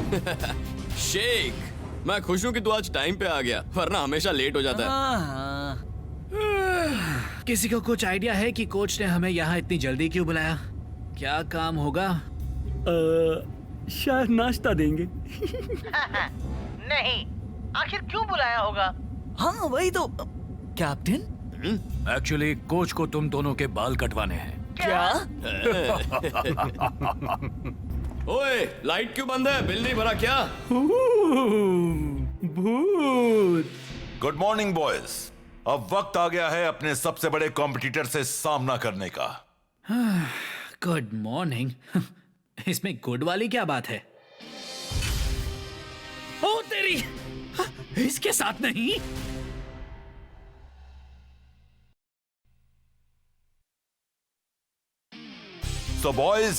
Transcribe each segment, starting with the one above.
शेख, मैं खुश हूँ कि तू आज टाइम पे आ गया, वरना हमेशा लेट हो जाता है। किसी को कुछ आइडिया है कि कोच ने हमें यहाँ इतनी जल्दी क्यों बुलाया? क्या काम होगा? शायद नाश्ता देंगे। नहीं, आखिर क्यों बुलाया होगा? हाँ वही तो। कैप्टन, एक्चुअली कोच को तुम दोनों के बाल कटवाने हैं। क्या? ओए, लाइट क्यों बंद है? बिल नहीं भरा क्या? भूत। Good morning boys. अब वक्त आ गया है अपने सबसे बड़े कॉम्पिटिटर से सामना करने का। Good morning. इसमें गुड वाली क्या बात है? ओ तेरी, इसके साथ नहीं। सो बॉयज,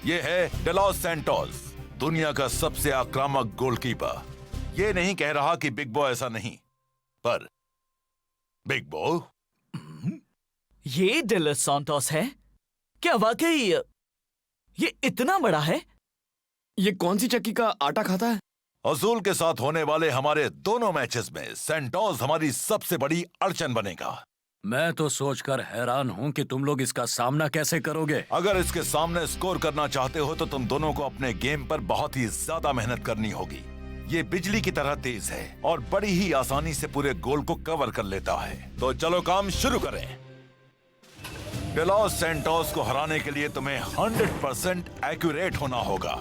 ये है डेलॉस सैंटोस, दुनिया का सबसे आक्रामक गोलकीपर। ये नहीं कह रहा कि बिग बॉय ऐसा नहीं, पर बिग बॉय। ये डेलॉस सैंटोस है? क्या वाकई ये इतना बड़ा है? ये कौन सी चक्की का आटा खाता है? अजूल के साथ होने वाले हमारे दोनों मैचेस में सैंटोस हमारी सबसे बड़ी अड़चन बनेगा। मैं तो सोचकर हैरान हूँ कि तुम लोग इसका सामना कैसे करोगे। अगर इसके सामने स्कोर करना चाहते हो तो तुम दोनों को अपने गेम पर बहुत ही ज्यादा मेहनत करनी होगी। ये बिजली की तरह तेज है और बड़ी ही आसानी से पूरे गोल को कवर कर लेता है। तो चलो काम शुरू करें। डेलॉस सैंटोस को हराने के लिए तुम्हें 100% एक्यूरेट होना होगा।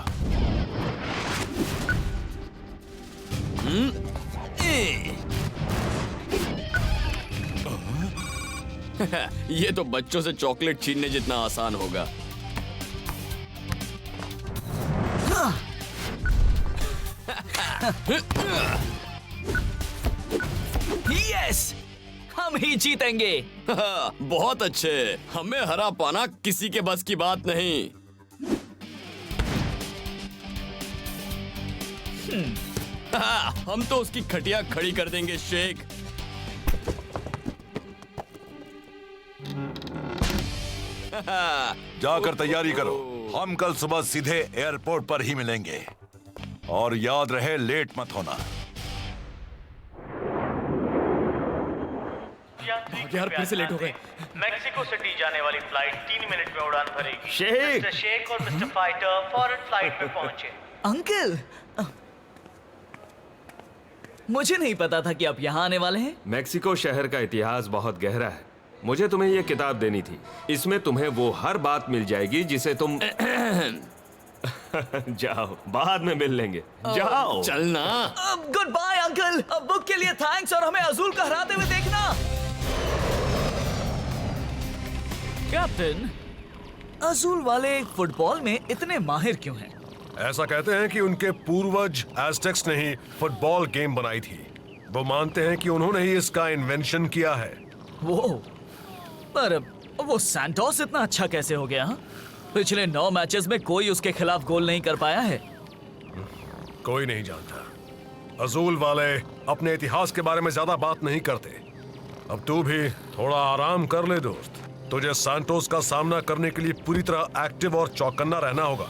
ये तो बच्चों से चॉकलेट छीनने जितना आसान होगा। यस, हम ही जीतेंगे। बहुत अच्छे, हमें हरा पाना किसी के बस की बात नहीं। हम तो उसकी खटिया खड़ी कर देंगे शेख। जाकर तैयारी करो, हम कल सुबह सीधे एयरपोर्ट पर ही मिलेंगे। और याद रहे, लेट मत होना। यार फिर से लेट हो गए। मेक्सिको सिटी जाने वाली फ्लाइट 3 मिनट में उड़ान भरेगी। शेख! मिस्टर शेख और मिस्टर फाइटर फॉरेन फ्लाइट में पहुंचे। अंकल, मुझे नहीं पता था कि आप यहाँ आने वाले हैं। मेक्सिको शहर का इतिहास बहुत गहरा है। मुझे तुम्हें यह किताब देनी थी। इसमें तुम्हें वो हर बात मिल जाएगी जिसे तुम जाओ, बाद में मिल लेंगे। जाओ। चलना। Good bye uncle. बुक के लिए थैंक्स और हमें अजूल को हराते हुए देखना। कैप्टन, अजूल वाले फुटबॉल में इतने माहिर क्यों हैं? ऐसा कहते हैं कि उनके पूर्वज एज़टेक्स ने ही फुटबॉल गेम बनाई थी। वो मानते हैं कि उन्होंने ही इसका इन्वेंशन किया है। पर वो सैंटोस इतना अच्छा कैसे हो गया? हा? पिछले 9 मैचेस में कोई उसके खिलाफ गोल नहीं कर पाया है। कोई नहीं जानता। अजूल वाले अपने इतिहास के बारे में ज्यादा बात नहीं करते। अब तू भी थोड़ा आराम कर ले दोस्त। तुझे सैंटोस का सामना करने के लिए पूरी तरह एक्टिव और चौकन्ना रहना होगा।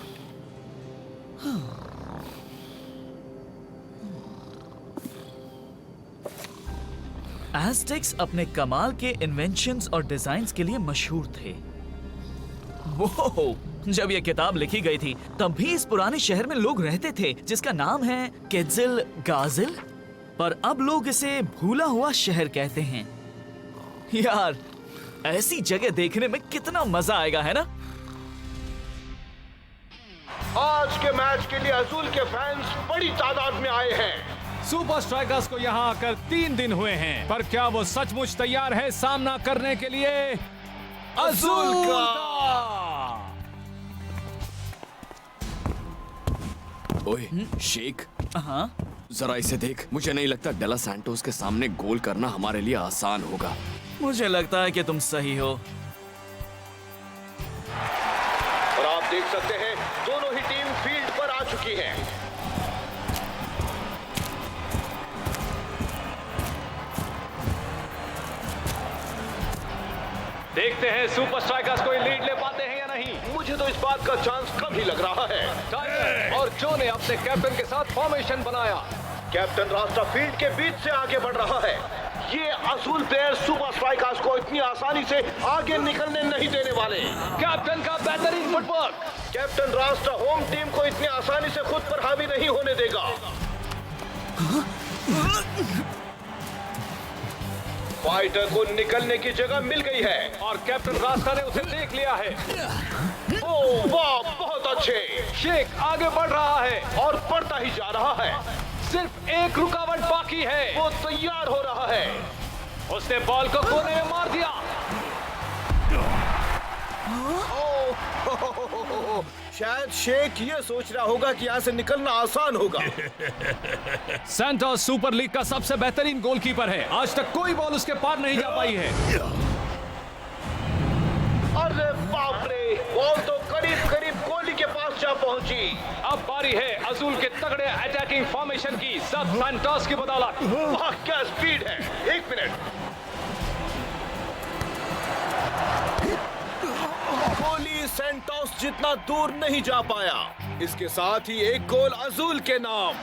एज़टेक्स अपने कमाल के इन्वेंशंस और डिजाइन्स के लिए मशहूर थे। वो जब ये किताब लिखी गई थी तब भी इस पुराने शहर में लोग रहते थे जिसका नाम है केजिल गाजिल, पर अब लोग इसे भूला हुआ शहर कहते हैं। यार, ऐसी जगह देखने में कितना मजा आएगा, है ना? आज के मैच के लिए अजूल के फैंस बड़ी तादाद में आए हैं। सुपर स्ट्राइकर्स को यहाँ आकर 3 दिन हुए हैं, पर क्या वो सचमुच तैयार है सामना करने के लिए अजूल का? ओए शेख, हाँ, जरा इसे देख। मुझे नहीं लगता डेलॉस सैंटोस के सामने गोल करना हमारे लिए आसान होगा। मुझे लगता है कि तुम सही हो। और आप देख सकते हैं दोनों ही टीम फील्ड पर आ चुकी है। देखते हैं सुपर स्ट्राइकर्स कोई लीड ले पाते हैं या नहीं। मुझे तो इस बात का चांस कम ही लग रहा है। टाइगर और जो ने अपने कैप्टन के साथ फॉर्मेशन बनाया। कैप्टन रास्ता फील्ड के बीच से आगे बढ़ रहा है। ये असूल प्लेयर सुपर स्ट्राइकर्स को इतनी आसानी से आगे निकलने नहीं देने वाले। कैप्टन का बेहतरीन फुटवर्क। कैप्टन रास्ता होम टीम को इतनी आसानी से खुद पर हावी नहीं होने देगा। फाइटर को निकलने की जगह मिल गई है और कैप्टन रास्ता ने उसे देख लिया है। ओह वाह, बहुत अच्छे। शेख आगे बढ़ रहा है और बढ़ता ही जा रहा है। सिर्फ एक रुकावट बाकी है। वो तैयार हो रहा है। उसने बॉल को कोने में मार दिया। शायद शेख ये सोच रहा होगा कि यहाँ से निकलना आसान होगा। सैंटोस सुपर लीग का सबसे बेहतरीन गोलकीपर है। आज तक कोई बॉल उसके पार नहीं जा पाई है। अरे बाप रे, बॉल तो करीब करीब गोली के पास जा पहुंची। अब बारी है अजूल के तगड़े अटैकिंग फॉर्मेशन की, सब सैंटोस की बदौलत। वाह क्या स्पीड है। 1 मिनट। गोली सैंटोस जितना दूर नहीं जा पाया। इसके साथ ही एक गोल अजूल के नाम।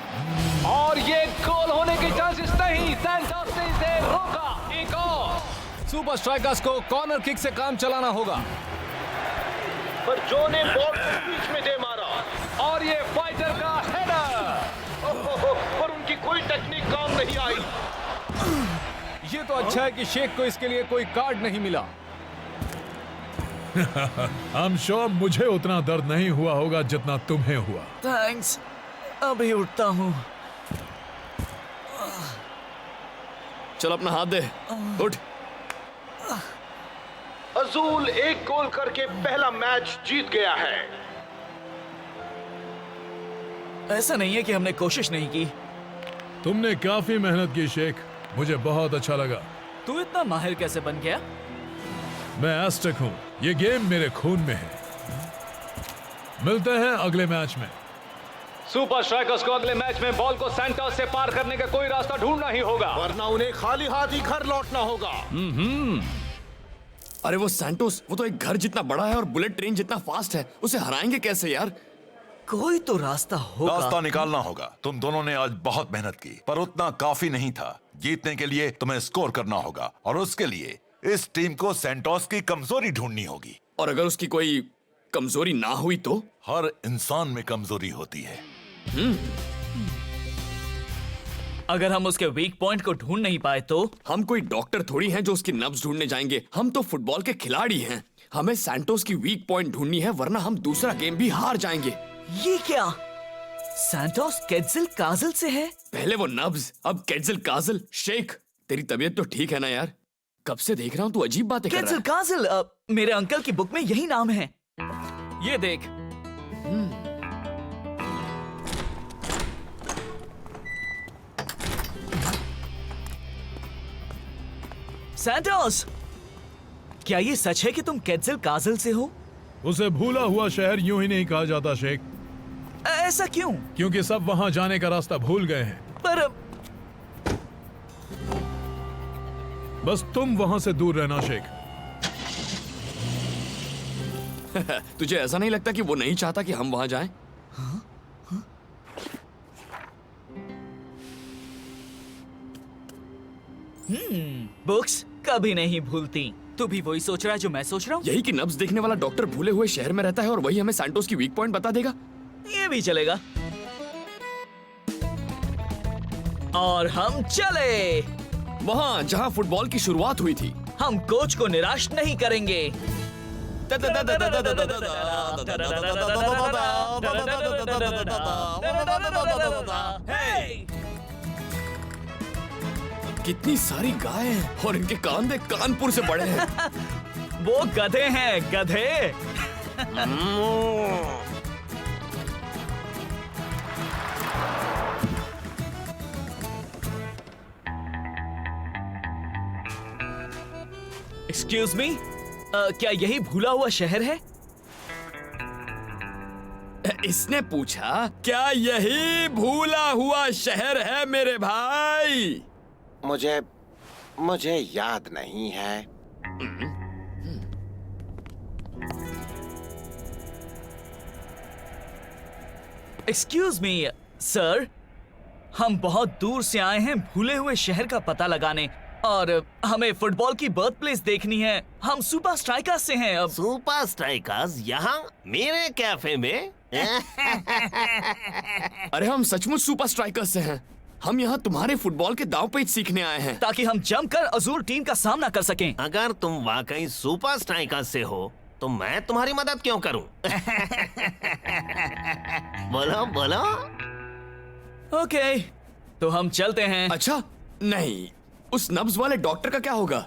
और ये गोल होने की चांसेस नहीं। सैंटोस ने इसे रोका। एक और सुपर स्ट्राइकर्स को कॉर्नर किक से काम चलाना होगा। पर जो ने बॉल को बीच में दे मारा। और ये फाइटर का हेडर। पर उनकी कोई टेक्निक काम नहीं आई। ये तो अच्छा है कि शेख को इसके लिए कोई कार्ड नहीं मिला। I'm sure मुझे उतना दर्द नहीं हुआ होगा जितना तुम्हें हुआ। थैंक्स, अभी उठता हूँ। चल अपना हाथ दे, उठ। अजूल एक गोल करके पहला मैच जीत गया है। ऐसा नहीं है कि हमने कोशिश नहीं की। तुमने काफी मेहनत की शेख, मुझे बहुत अच्छा लगा। तू इतना माहिर कैसे बन गया? मैं एस्टेक हूँ, ये गेम मेरे खून में है। मिलते हैं अगले मैच में। सुपर स्ट्राइकर्स को अगले मैच में बॉल को सैंटोस से पार करने का कोई रास्ता ढूंढना ही होगा, वरना उन्हें खाली हाथ ही घर लौटना होगा। अरे वो सैंटोस, वो तो एक घर जितना बड़ा है और बुलेट ट्रेन जितना फास्ट है। उसे हराएंगे कैसे यार? कोई तो रास्ता होगा। रास्ता निकालना होगा। तुम दोनों ने आज बहुत मेहनत की, पर उतना काफी नहीं था। जीतने के लिए तुम्हें स्कोर करना होगा और उसके लिए इस टीम को सैंटोस की कमजोरी ढूंढनी होगी। और अगर उसकी कोई कमजोरी ना हुई तो? हर इंसान में कमजोरी होती है। अगर हम उसके वीक पॉइंट को ढूंढ नहीं पाए तो? हम कोई डॉक्टर थोड़ी हैं जो उसकी नब्ज ढूंढने जाएंगे। हम तो फुटबॉल के खिलाड़ी हैं। हमें सैंटोस की वीक पॉइंट ढूंढनी है, वरना हम दूसरा गेम भी हार जाएंगे। ये क्या? सैंटोस केट्जिल काजल से है? पहले वो नब्ज, अब केट्जिल काजल। शेख, तेरी तबीयत तो ठीक है ना यार? कब से देख रहा हूँ तू अजीब बातें कर रहा केट्जिल है। काजल मेरे अंकल की बुक में यही नाम है। ये देख। सैंटोस, क्या ये सच है कि तुम केट्जिल काजल से हो? उसे भूला हुआ शहर यूं ही नहीं कहा जाता शेख। ऐसा क्यों? क्योंकि सब वहां जाने का रास्ता भूल गए हैं। पर बस तुम वहां से दूर रहना शेख। तुझे ऐसा नहीं लगता कि वो नहीं चाहता कि हम वहां जाएं? बुक्स कभी नहीं भूलती। तू भी वही सोच रहा है जो मैं सोच रहा हूँ? यही कि नब्ज देखने वाला डॉक्टर भूले हुए शहर में रहता है और वही हमें सैंटोस की वीक पॉइंट बता देगा। ये भी चलेगा। और हम चले वहां जहां फुटबॉल की शुरुआत हुई थी। हम कोच को निराश नहीं करेंगे। कितनी सारी गाय हैं और इनके कान देख कानपुर से बड़े हैं। वो गधे हैं, गधे। एक्सक्यूज मी, क्या यही भूला हुआ शहर है? इसने पूछा, क्या यही भूला हुआ शहर है मेरे भाई? मुझे याद नहीं है। एक्सक्यूज मी सर, हम बहुत दूर से आए हैं भूले हुए शहर का पता लगाने और हमें फुटबॉल की बर्थ प्लेस देखनी है। हम सुपर स्ट्राइकर्स से हैं। अब सुपर स्ट्राइकर्स यहाँ मेरे कैफे में? अरे हम सचमुच सुपर स्ट्राइकर्स से हैं। हम यहाँ तुम्हारे फुटबॉल के दांव पेच सीखने आए हैं ताकि हम जमकर अजूर टीम का सामना कर सकें। अगर तुम वाकई सुपर स्ट्राइकर्स से हो तो मैं तुम्हारी मदद क्यों करूं? बोलो बोलो। ओके, तो हम चलते हैं। अच्छा नहीं, उस नब्ज वाले डॉक्टर का क्या होगा?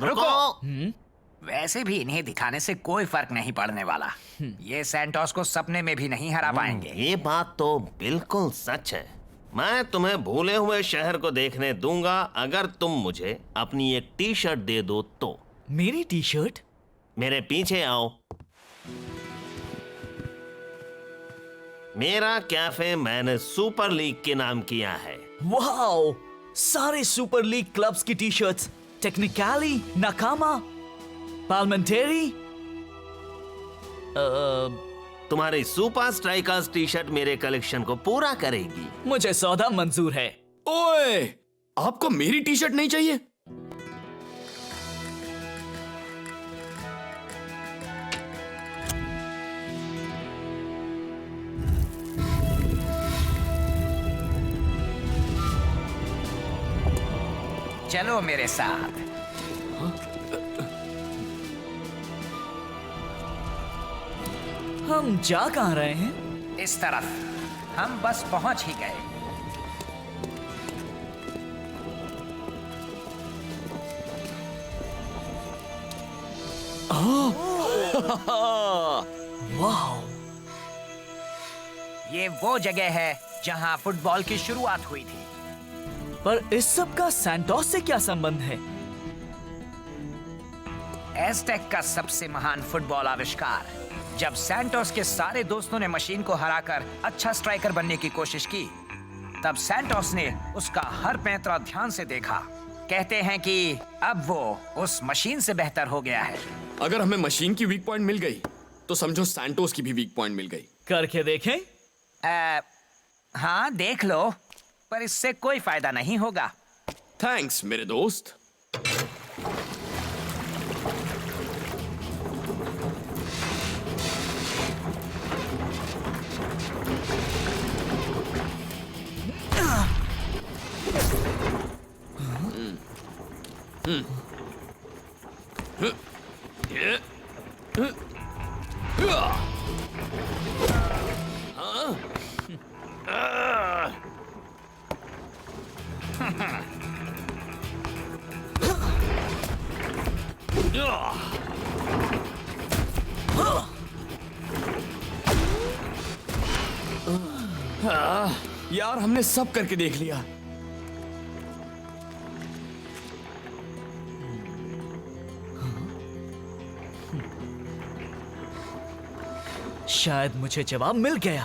रुको। वैसे भी इन्हें दिखाने से कोई फर्क नहीं पड़ने वाला। ये सैंटोस को सपने में भी नहीं हरा पाएंगे। ये बात तो बिल्कुल सच है। मैं तुम्हें भूले हुए शहर को देखने दूंगा अगर तुम मुझे अपनी एक टी शर्ट दे दो तो। मेरी टी शर्ट? मेरे पीछे आओ। मेरा कैफे मैंने सुपर लीग के नाम किया है। वाओ, सारे सुपर लीग क्लब्स की टी शर्ट्स, टेक्निकली, नाकामा, पार्लियामेंट्री। तुम्हारी सुपर स्ट्राइकर्स टी शर्ट मेरे कलेक्शन को पूरा करेगी। मुझे सौदा मंजूर है। ओए, आपको मेरी टी शर्ट नहीं चाहिए? चलो मेरे साथ। हम जा कहाँ रहे हैं? इस तरफ। हम बस पहुंच ही गए। वाओ, ये वो जगह है जहां फुटबॉल की शुरुआत हुई थी। पर इस सब का सैंटोस से क्या संबंध है? एज़टेक का सबसे महान फुटबॉल आविष्कार। जब सैंटोस के सारे दोस्तों ने मशीन को हराकर अच्छा स्ट्राइकर बनने की कोशिश की, तब सैंटोस ने उसका हर पैंतरा ध्यान से देखा। कहते हैं कि अब वो उस मशीन से बेहतर हो गया है। अगर हमें मशीन की वीक पॉइंट मिल गई तो समझो सैंटोस की भी वीक पॉइंट मिल गई। करके देखें? हाँ देख लो, पर इससे कोई फायदा नहीं होगा। थैंक्स मेरे दोस्त। यार हमने सब करके देख लिया। शायद मुझे जवाब मिल गया।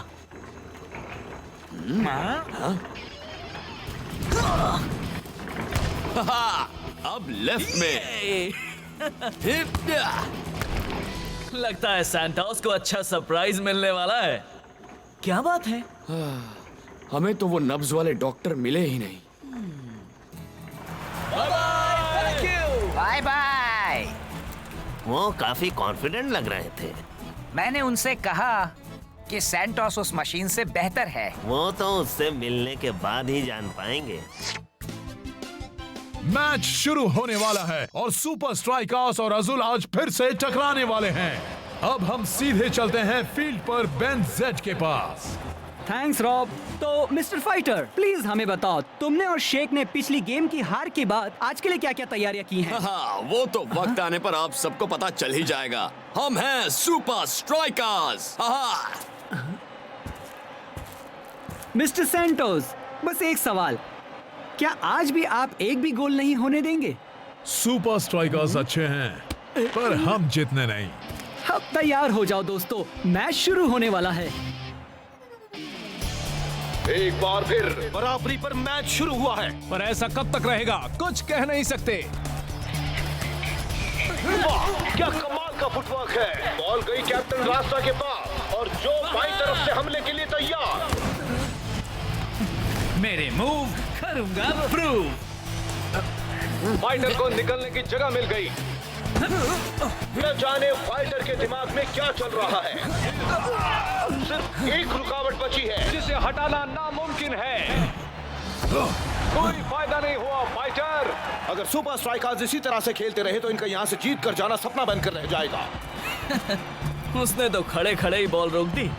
अब लेफ्ट में। लगता है सैंटोस को अच्छा सरप्राइज मिलने वाला है। क्या बात है? हमें तो वो नब्ज वाले डॉक्टर मिले ही नहीं। Bye bye. वो काफी कॉन्फिडेंट लग रहे थे। मैंने उनसे कहा कि सैंटोस उस मशीन से बेहतर है। वो तो उससे मिलने के बाद ही जान पाएंगे। मैच शुरू होने वाला है और सुपर स्ट्राइकर्स और अजुल आज फिर से टकराने वाले हैं। अब हम सीधे चलते हैं फील्ड पर बेन जेड के पास। Thanks Rob. तो मिस्टर फाइटर, प्लीज हमें बताओ, तुमने और शेख ने पिछली गेम की हार के बाद आज के लिए क्या क्या तैयारियां की हैं? हाँ, वो तो वक्त आने पर आप सबको पता चल ही जाएगा। हम हैं सुपर स्ट्राइकर्स। मिस्टर सैंटोस, बस एक सवाल, क्या आज भी आप एक भी गोल नहीं होने देंगे? सुपर स्ट्राइकर्स अच्छे हैं पर हम जितने नहीं। अब तैयार हो जाओ दोस्तों, मैच शुरू होने वाला है। एक बार फिर बराबरी पर मैच शुरू हुआ है। पर ऐसा कब तक रहेगा, कुछ कह नहीं सकते। वाह, क्या कमाल का फुटवर्क है। बॉल गई कैप्टन रास्ता के पास। और जो बाईं तरफ से हमले के लिए तैयार। मेरे मूव करूंगा प्रूव। फाइटर को निकलने की जगह मिल गई। न जाने फाइटर के दिमाग में क्या चल रहा है। अब सिर्फ एक रुकावट बची है जिसे हटाना नामुमकिन है। कोई फायदा नहीं हुआ फाइटर। अगर सुपर स्ट्राइकर्स इसी तरह से खेलते रहे तो इनका यहाँ से जीत कर जाना सपना बनकर रह जाएगा। उसने तो खड़े खड़े ही बॉल रोक दी।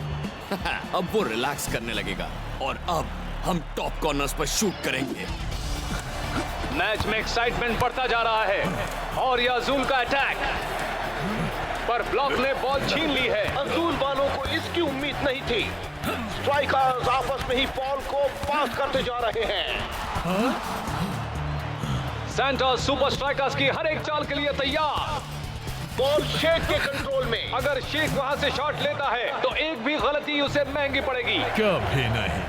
अब वो रिलैक्स करने लगेगा और अब हम टॉप कॉर्नर्स पर शूट करेंगे। मैच में एक्साइटमेंट बढ़ता जा रहा है और ये अजूल का अटैक, पर ब्लॉक ने बॉल छीन ली है। अजूल वालों को इसकी उम्मीद नहीं थी। स्ट्राइकर्स आपस में ही बॉल को पास करते जा रहे हैं। सैंटोस सुपर स्ट्राइकर्स की हर एक चाल के लिए तैयार। बॉल शेख के कंट्रोल में। अगर शेख वहां से शॉट लेता है तो एक भी गलती उसे महंगी पड़ेगी। कभी नहीं।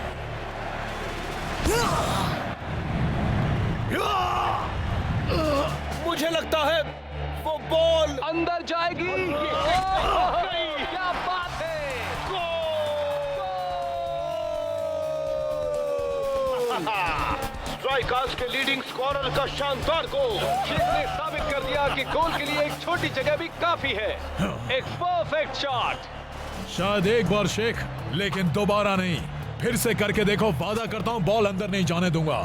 मुझे लगता है वो बॉल अंदर जाएगी। क्या बात है। स्ट्राइकर्स के लीडिंग स्कोरर का शानदार गोल। शेख ने साबित कर दिया कि गोल के लिए एक छोटी जगह भी काफी है। एक परफेक्ट शॉट। शायद एक बार शेख, लेकिन दोबारा नहीं। फिर से करके देखो, वादा करता हूँ बॉल अंदर नहीं जाने दूंगा।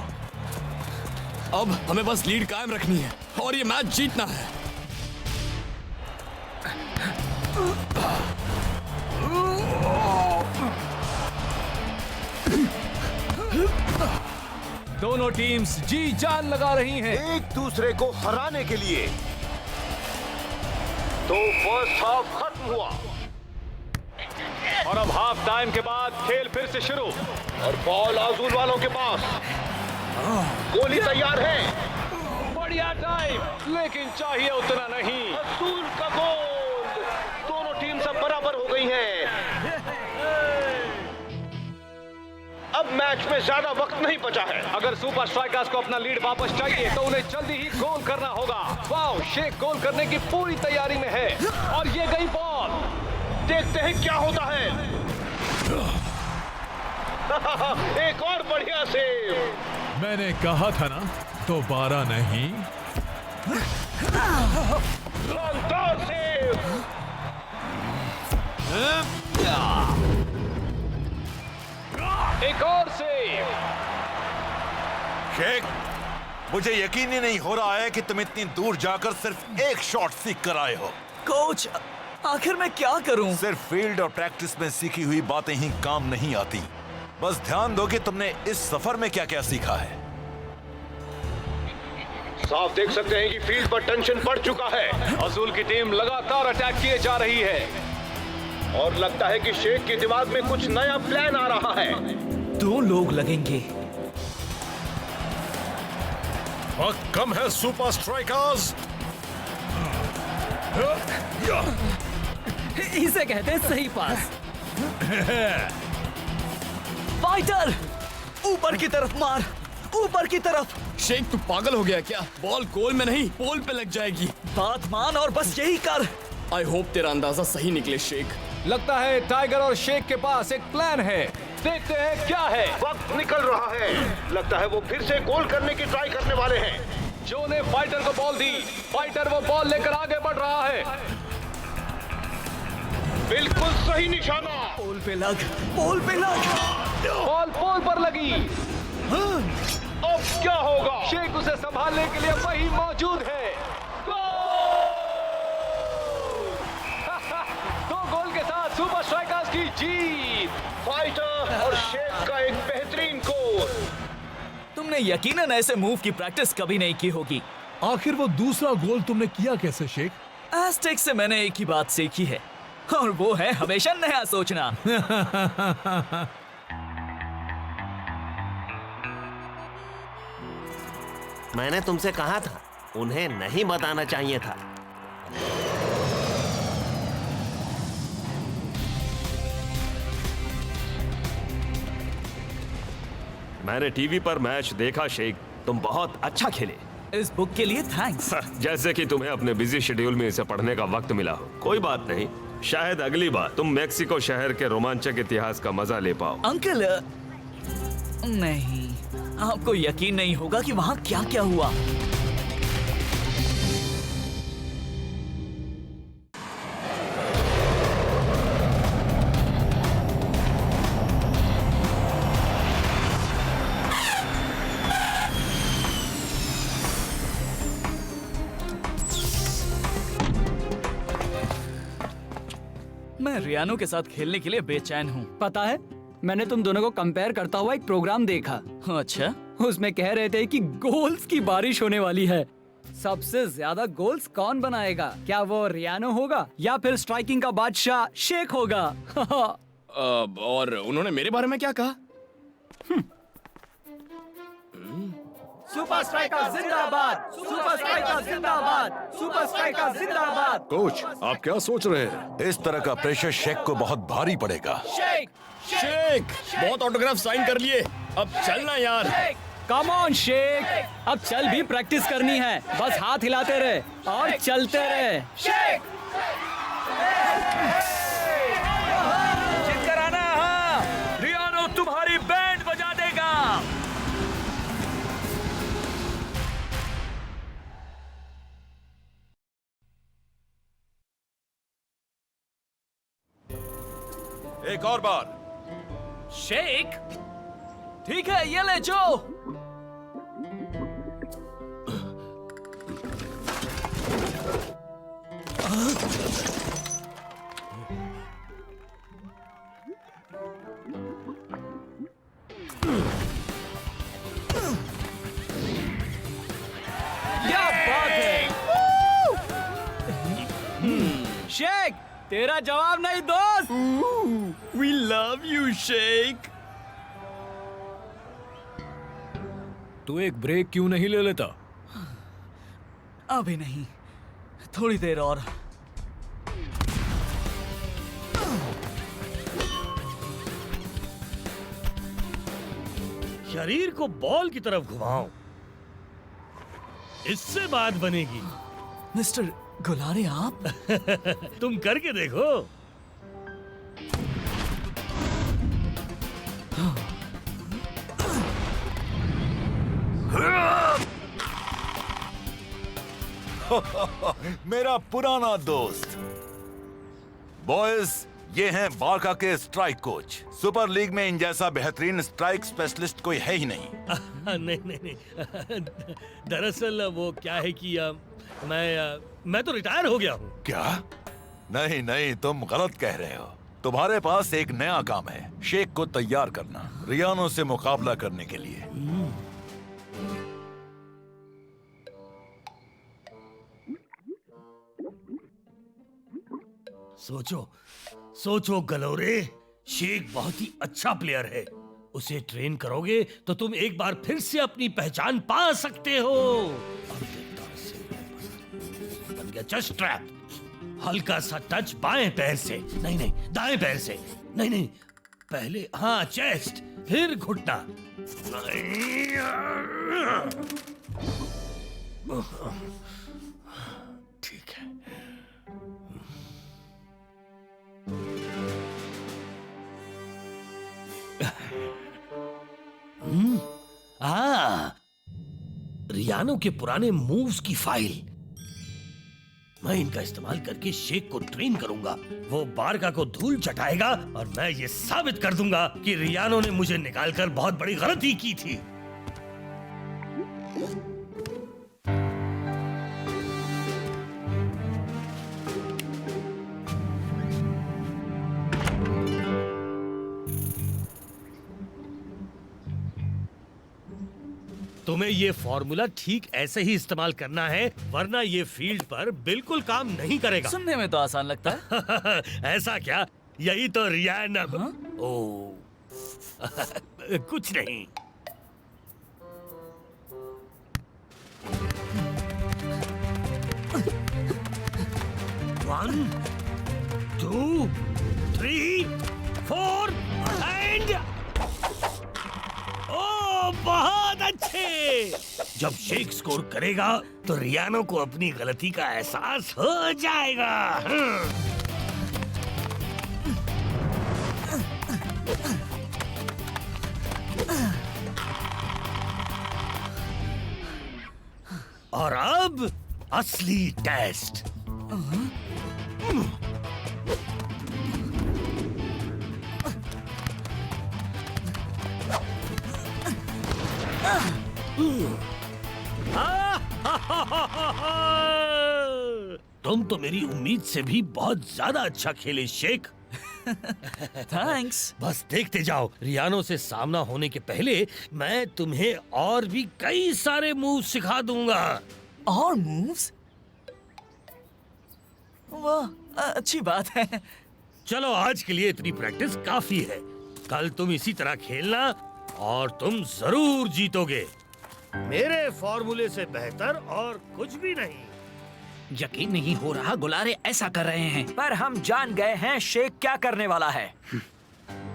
अब हमें बस लीड कायम रखनी है और ये मैच जीतना है। दोनों टीम्स जी जान लगा रही हैं एक दूसरे को हराने के लिए। तो फर्स्ट हाफ खत्म हुआ और अब हाफ टाइम के बाद खेल फिर से शुरू। और बॉल आजूल वालों के पास। गोली तैयार है। बढ़िया टाइम, लेकिन चाहिए उतना नहीं। असूल का गोल। दोनों टीम सब बराबर हो गई हैं। अब मैच में ज्यादा वक्त नहीं बचा है। अगर सुपर स्ट्राइकर्स को अपना लीड वापस चाहिए तो उन्हें जल्दी ही गोल करना होगा। वाओ, शेख गोल करने की पूरी तैयारी में है और ये गई बॉल। देखते हैं क्या होता है। एक और बढ़िया सेव। मैंने कहा था ना, दोबारा नहीं। शानदार सेव। एक और सेव। शेख, मुझे यकीन ही नहीं हो रहा है कि तुम इतनी दूर जाकर सिर्फ एक शॉट सीख कर आए हो। कोच, आखिर मैं क्या करूं? सिर्फ फील्ड और प्रैक्टिस में सीखी हुई बातें ही काम नहीं आती। बस ध्यान दो कि तुमने इस सफर में क्या क्या सीखा है। साफ देख सकते हैं कि फील्ड पर टेंशन बढ़ चुका है। असूल की टीम लगातार अटैक किए जा रही है और लगता है कि शेख के दिमाग में कुछ नया प्लान आ रहा है। 2 लोग लगेंगे। वक्त कम है सुपर स्ट्राइकर्स। इसे कहते हैं सही पास। फाइटर, ऊपर की तरफ मार, ऊपर की तरफ। शेख, तू पागल हो गया क्या? बॉल गोल में नहीं, पोल पे लग जाएगी। बात मान और बस यही कर। आई होप तेरा अंदाजा सही निकले शेख। लगता है टाइगर और शेख के पास एक प्लान है। देखते हैं क्या है। वक्त निकल रहा है। लगता है वो फिर से गोल करने की ट्राई करने वाले हैं। जो ने फाइटर को बॉल दी। फाइटर वो बॉल लेकर आगे बढ़ रहा है। बिल्कुल सही निशाना। पोल पे लग, पोल पे लग। बॉल पोल पर लगी। अब क्या होगा? शेख उसे संभालने के लिए वही मौजूद है। दो गोल के साथ सुपर स्ट्राइकर्स की जीत। फाइटर और शेख का एक बेहतरीन गोल। तुमने यकीनन ऐसे मूव की प्रैक्टिस कभी नहीं की होगी। आखिर वो दूसरा गोल तुमने किया कैसे शेख? एस्टेक से मैंने एक ही बात सीखी है और वो है हमेशा नया सोचना। मैंने तुमसे कहा था, उन्हें नहीं बताना चाहिए था। मैंने टीवी पर मैच देखा शेख, तुम बहुत अच्छा खेले। इस बुक के लिए थैंक्स। जैसे कि तुम्हें अपने बिजी शेड्यूल में इसे पढ़ने का वक्त मिला हो। कोई बात नहीं, शायद अगली बार तुम मेक्सिको शहर के रोमांचक इतिहास का मजा ले पाओ। अंकल नहीं, आपको यकीन नहीं होगा कि वहाँ क्या क्या हुआ। मैं रियानो के साथ खेलने के लिए बेचैन हूँ। पता है, मैंने तुम दोनों को कंपेयर करता हुआ एक प्रोग्राम देखा। अच्छा? उसमें कह रहे थे कि गोल्स की बारिश होने वाली है। सबसे ज्यादा गोल्स कौन बनाएगा? क्या वो रियानो होगा या फिर स्ट्राइकिंग का बादशाह शेख होगा? और उन्होंने मेरे बारे में क्या कहा? सुपर स्ट्राइकर जिंदाबाद! सुपर स्ट्राइकर जिंदाबाद! सुपर स्ट्राइकर जिंदाबाद! कोच, आप क्या सोच रहे हैं? इस तरह का प्रेशर शेख को बहुत भारी पड़ेगा। शेख! शेख! बहुत ऑटोग्राफ साइन कर लिए, अब चलना यार। Come on Sheikh! अब चल भी प्रैक्टिस करनी है, बस हाथ हिलाते रहे और चलते रहे। शेख! जीत कर आना। हाँ, रियानो तुम्हारी बैंड बजा देगा। एक और बार। शेख, ठीक है, ये ले जो। क्या बात है! शेख, तेरा जवाब नहीं दोस्त। We love you, Sheikh. तू एक ब्रेक क्यों नहीं ले लेता? अभी नहीं, थोड़ी देर और। शरीर को बॉल की तरफ घुमाओ, इससे बात बनेगी। मिस्टर गुलारे, आप तुम करके देखो। मेरा पुराना दोस्त। बॉयज, ये हैं बारका के स्ट्राइक कोच। सुपर लीग में इन जैसा बेहतरीन स्ट्राइक स्पेशलिस्ट कोई है ही नहीं। नहीं नहीं नहीं, दरअसल वो क्या है कि मैं तो रिटायर हो गया हूँ। क्या? नहीं नहीं, तुम गलत कह रहे हो। तुम्हारे पास एक नया काम है, शेख को तैयार करना रियानो से मुकाबला करने के लिए। सोचो सोचो गलोरे, शेख बहुत ही अच्छा प्लेयर है। उसे ट्रेन करोगे तो तुम एक बार फिर से अपनी पहचान पा सकते हो। बन गया चेस्ट ट्रैप। हल्का सा टच बाएं पैर से, नहीं नहीं दाएं पैर से, नहीं नहीं पहले हाँ चेस्ट, फिर घुटना। ठीक है। रियानो के पुराने मूव्स की फाइल। मैं इनका इस्तेमाल करके शेख को ट्रेन करूंगा। वो बारका को धूल चटाएगा और मैं ये साबित कर दूंगा कि रियानो ने मुझे निकालकर बहुत बड़ी गलती की थी। तुम्हें ये फॉर्मूला ठीक ऐसे ही इस्तेमाल करना है, वरना ये फील्ड पर बिल्कुल काम नहीं करेगा। सुनने में तो आसान लगता है। ऐसा क्या? यही तो रियाना। ओ कुछ नहीं। One, 2, 3, 4 एंड ओ बहुत अच्छे। जब शेख स्कोर करेगा तो रियानो को अपनी गलती का एहसास हो जाएगा। और अब असली टेस्ट। तुम तो मेरी उम्मीद से भी बहुत ज्यादा अच्छा खेले शेख। थैंक्स। बस देखते जाओ, रियानो से सामना होने के पहले मैं तुम्हें और भी कई सारे मूव सिखा दूंगा। और मूव्स? वाह, अच्छी बात है। चलो आज के लिए इतनी प्रैक्टिस काफी है। कल तुम इसी तरह खेलना और तुम जरूर जीतोगे। मेरे फॉर्मूले से बेहतर और कुछ भी नहीं। यकीन नहीं हो रहा गुलारे ऐसा कर रहे हैं। पर हम जान गए हैं शेख क्या करने वाला है।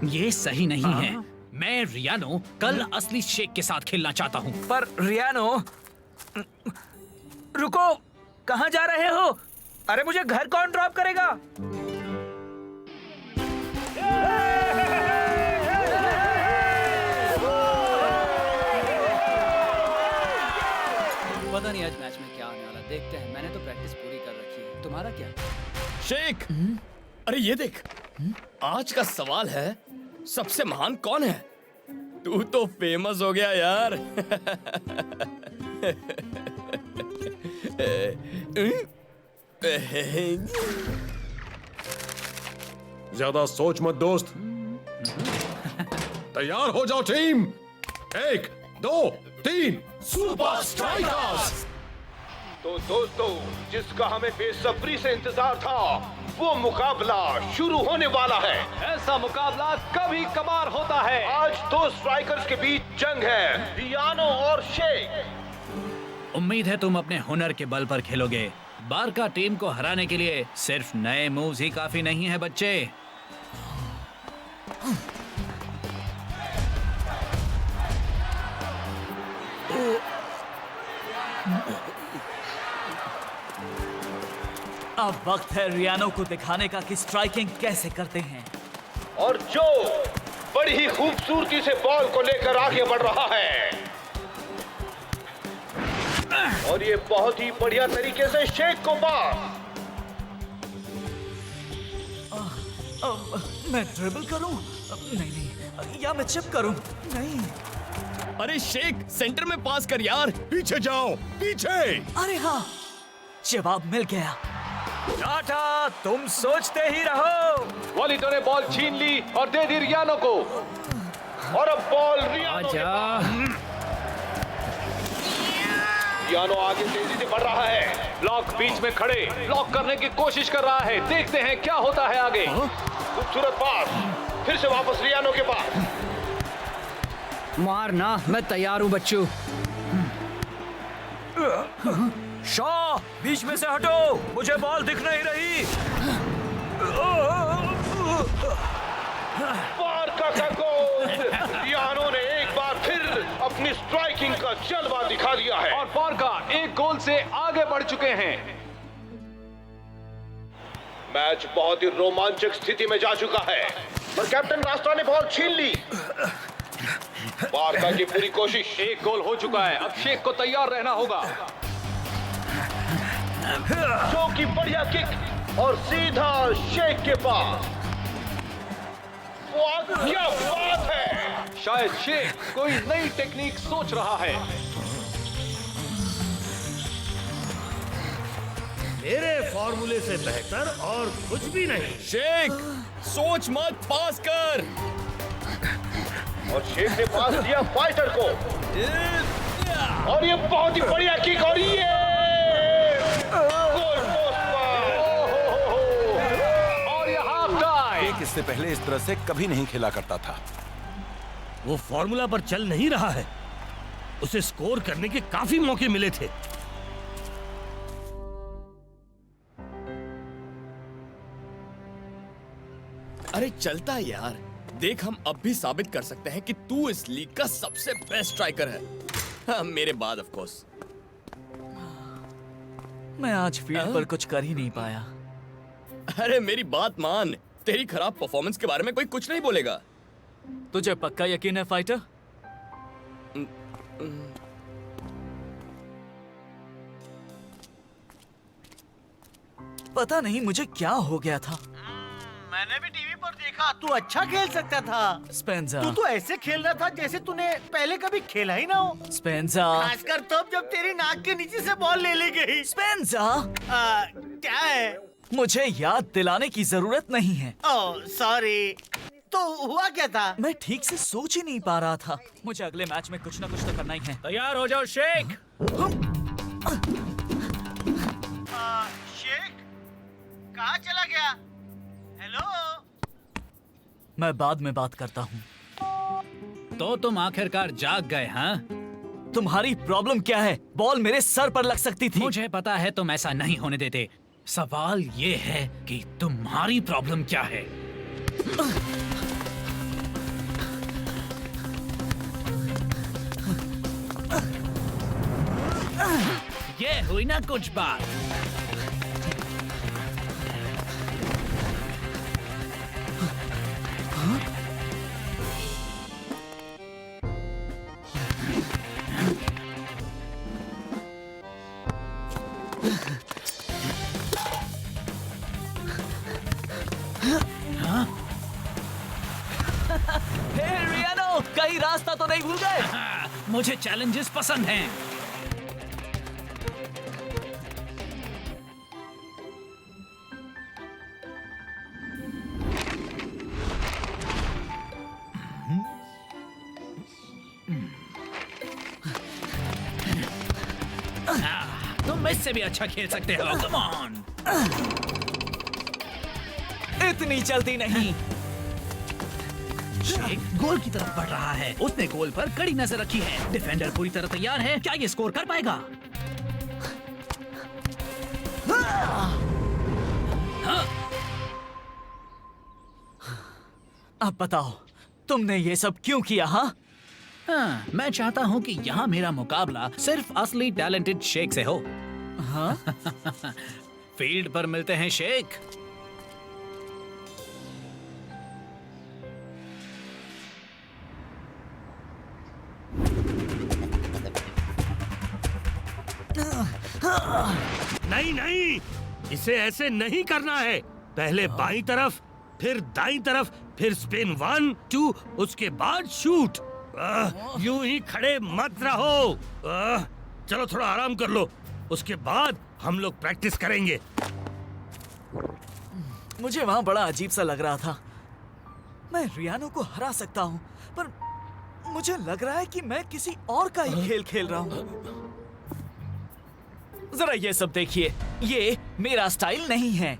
ये सही नहीं है। मैं रियानो कल असली शेख के साथ खेलना चाहता हूँ। पर रियानो, रुको, कहाँ जा रहे हो? अरे मुझे घर कौन ड्रॉप करेगा? पता नहीं आज मैच में क्या होने वाला, देखते हैं। मैंने तो प्रैक्टिस पूरी कर रखी है। तुम्हारा क्या? शेख, अरे ये देख, आज का सवाल है सबसे महान कौन है? तू तो फेमस हो गया यार। ज्यादा सोच मत दोस्त। तैयार हो जाओ टीम। 1 2 3 super strikers. तो दोस्तों, जिसका हमें बेसब्री से इंतजार था, वो मुकाबला शुरू होने वाला है। ऐसा मुकाबला कभी कभार होता है। आज दो स्ट्राइकर्स के बीच जंग है, रियानो और शेख। उम्मीद है तुम अपने हुनर के बल पर खेलोगे। बारका टीम को हराने के लिए सिर्फ नए मूव्स ही काफी नहीं है बच्चे। अब वक्त है रियानो को दिखाने का कि स्ट्राइकिंग कैसे करते हैं। और जो बड़ी ही खूबसूरती से बॉल को लेकर आगे बढ़ रहा है, और ये बहुत ही बढ़िया तरीके से शेख को पास। मैं ड्रिबल करूं? नहीं, या मैं चिप करूं? नहीं। अरे शेख, सेंटर में पास कर यार। पीछे जाओ, पीछे। अरे हाँ, जवाब मिल गया। टाटा, तुम सोचते ही रहो। वॉलिटो ने बॉल छीन ली और दे दी रियानो को। और अब बॉल रियानो के पास। रियानो आगे तेजी से बढ़ रहा है। ब्लॉक बीच में खड़े ब्लॉक करने की कोशिश कर रहा है। देखते हैं क्या होता है आगे। खूबसूरत पास, फिर से वापस रियानो के पास। मारना, मैं तैयार हूँ बच्चों। शॉ, बीच में से हटो, मुझे बॉल दिख नहीं रही। बारका का गोल। रियानो ने एक बार फिर अपनी स्ट्राइकिंग का जलवा दिखा दिया है। और बारका एक गोल से आगे बढ़ चुके हैं। मैच बहुत ही रोमांचक स्थिति में जा चुका है, पर कैप्टन रास्ता ने बॉल छीन ली। बारका की पूरी कोशिश। एक गोल हो चुका है, अब शेख को तैयार रहना होगा। जो की बढ़िया किक और सीधा शेख के पास। वाह, क्या बात है! शायद शेख कोई नई टेक्निक सोच रहा है। मेरे फॉर्मूले से बेहतर और कुछ भी नहीं। शेख, सोच मत, पास कर। और शेख ने पास दिया फाइटर को। और ये बहुत ही बढ़िया किक, और ये गोल पोस्ट पर। और ये हाफ टाइम। शेख इससे पहले इस तरह से कभी नहीं खेला करता था। वो फॉर्मूला पर चल नहीं रहा है। उसे स्कोर करने के काफी मौके मिले थे। अरे चलता है यार। देख, हम अब भी साबित कर सकते हैं कि तू इस लीग का सबसे बेस्ट स्ट्राइकर है। हाँ, मेरे बाद ऑफ कोर्स। मैं आज फील्ड पर कुछ कर ही नहीं पाया। अरे मेरी बात मान, तेरी खराब परफॉर्मेंस के बारे में कोई कुछ नहीं बोलेगा। तुझे पक्का यकीन है फाइटर? पता नहीं मुझे क्या हो गया था। मैंने भी टीवी पर देखा, तू अच्छा खेल सकता था। स्पेंसर, तू तो ऐसे खेल रहा था जैसे तूने पहले कभी खेला ही ना हो। स्पेंसर, खासकर तब जब तेरी नाक के नीचे से बॉल ले ली गई। स्पेंसर, क्या है? मुझे याद दिलाने की जरूरत नहीं है। Oh sorry. तो हुआ क्या था? मैं ठीक से सोच ही नहीं पा रहा था। मुझे अगले मैच में कुछ ना कुछ तो करना ही है। तैयार हो जाओ शेख। शेख कहाँ चला गया? हेलो। मैं बाद में बात करता हूँ। तो तुम आखिरकार जाग गए, हाँ? तुम्हारी प्रॉब्लम क्या है? बॉल मेरे सर पर लग सकती थी। मुझे पता है तुम ऐसा नहीं होने देते। सवाल ये है कि तुम्हारी प्रॉब्लम क्या है? ये हुई ना कुछ बात। रियानो, कहीं रास्ता तो नहीं भूल गए? मुझे चैलेंजेस पसंद हैं। तुम इससे भी अच्छा खेल सकते हो। Come on. इतनी जल्दी नहीं। शेख गोल की तरफ बढ़ रहा है। उसने गोल पर कड़ी नजर रखी है। डिफेंडर पूरी तरह तैयार है। क्या ये स्कोर कर पाएगा? अब बताओ, तुमने ये सब क्यों किया? हाँ, मैं चाहता हूँ कि यहाँ मेरा मुकाबला सिर्फ असली टैलेंटेड शेख से हो। हाँ? फील्ड पर मिलते हैं शेख। नहीं नहीं, इसे ऐसे नहीं करना है। पहले बाईं तरफ, फिर दाईं तरफ, फिर स्पिन 1 2, उसके बाद शूट। यूं ही खड़े मत रहो। चलो थोड़ा आराम कर लो, उसके बाद हम लोग प्रैक्टिस करेंगे। मुझे वहाँ बड़ा अजीब सा लग रहा था। मैं रियानो को हरा सकता हूँ, पर मुझे लग रहा है कि मैं किसी और का ही खेल खेल रहा हूँ। जरा ये सब देखिए, ये मेरा स्टाइल नहीं है।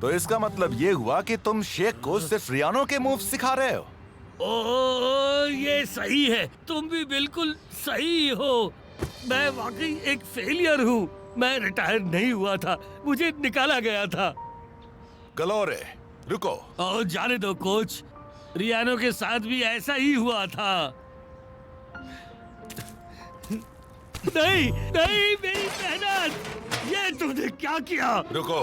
तो इसका मतलब ये हुआ कि तुम शेख को सिर्फ रियानो के मूव सिखा रहे हो? ओ, ये सही है। तुम भी बिल्कुल सही हो। मैं वाकई एक फेलियर हूँ। मैं रिटायर नहीं हुआ था, मुझे निकाला गया था। गलोरे, रुको। और जाने दो कोच, रियानो के साथ भी ऐसा ही हुआ था। नहीं नहीं, मेरी मेहनत, ये तुमने क्या किया? रुको।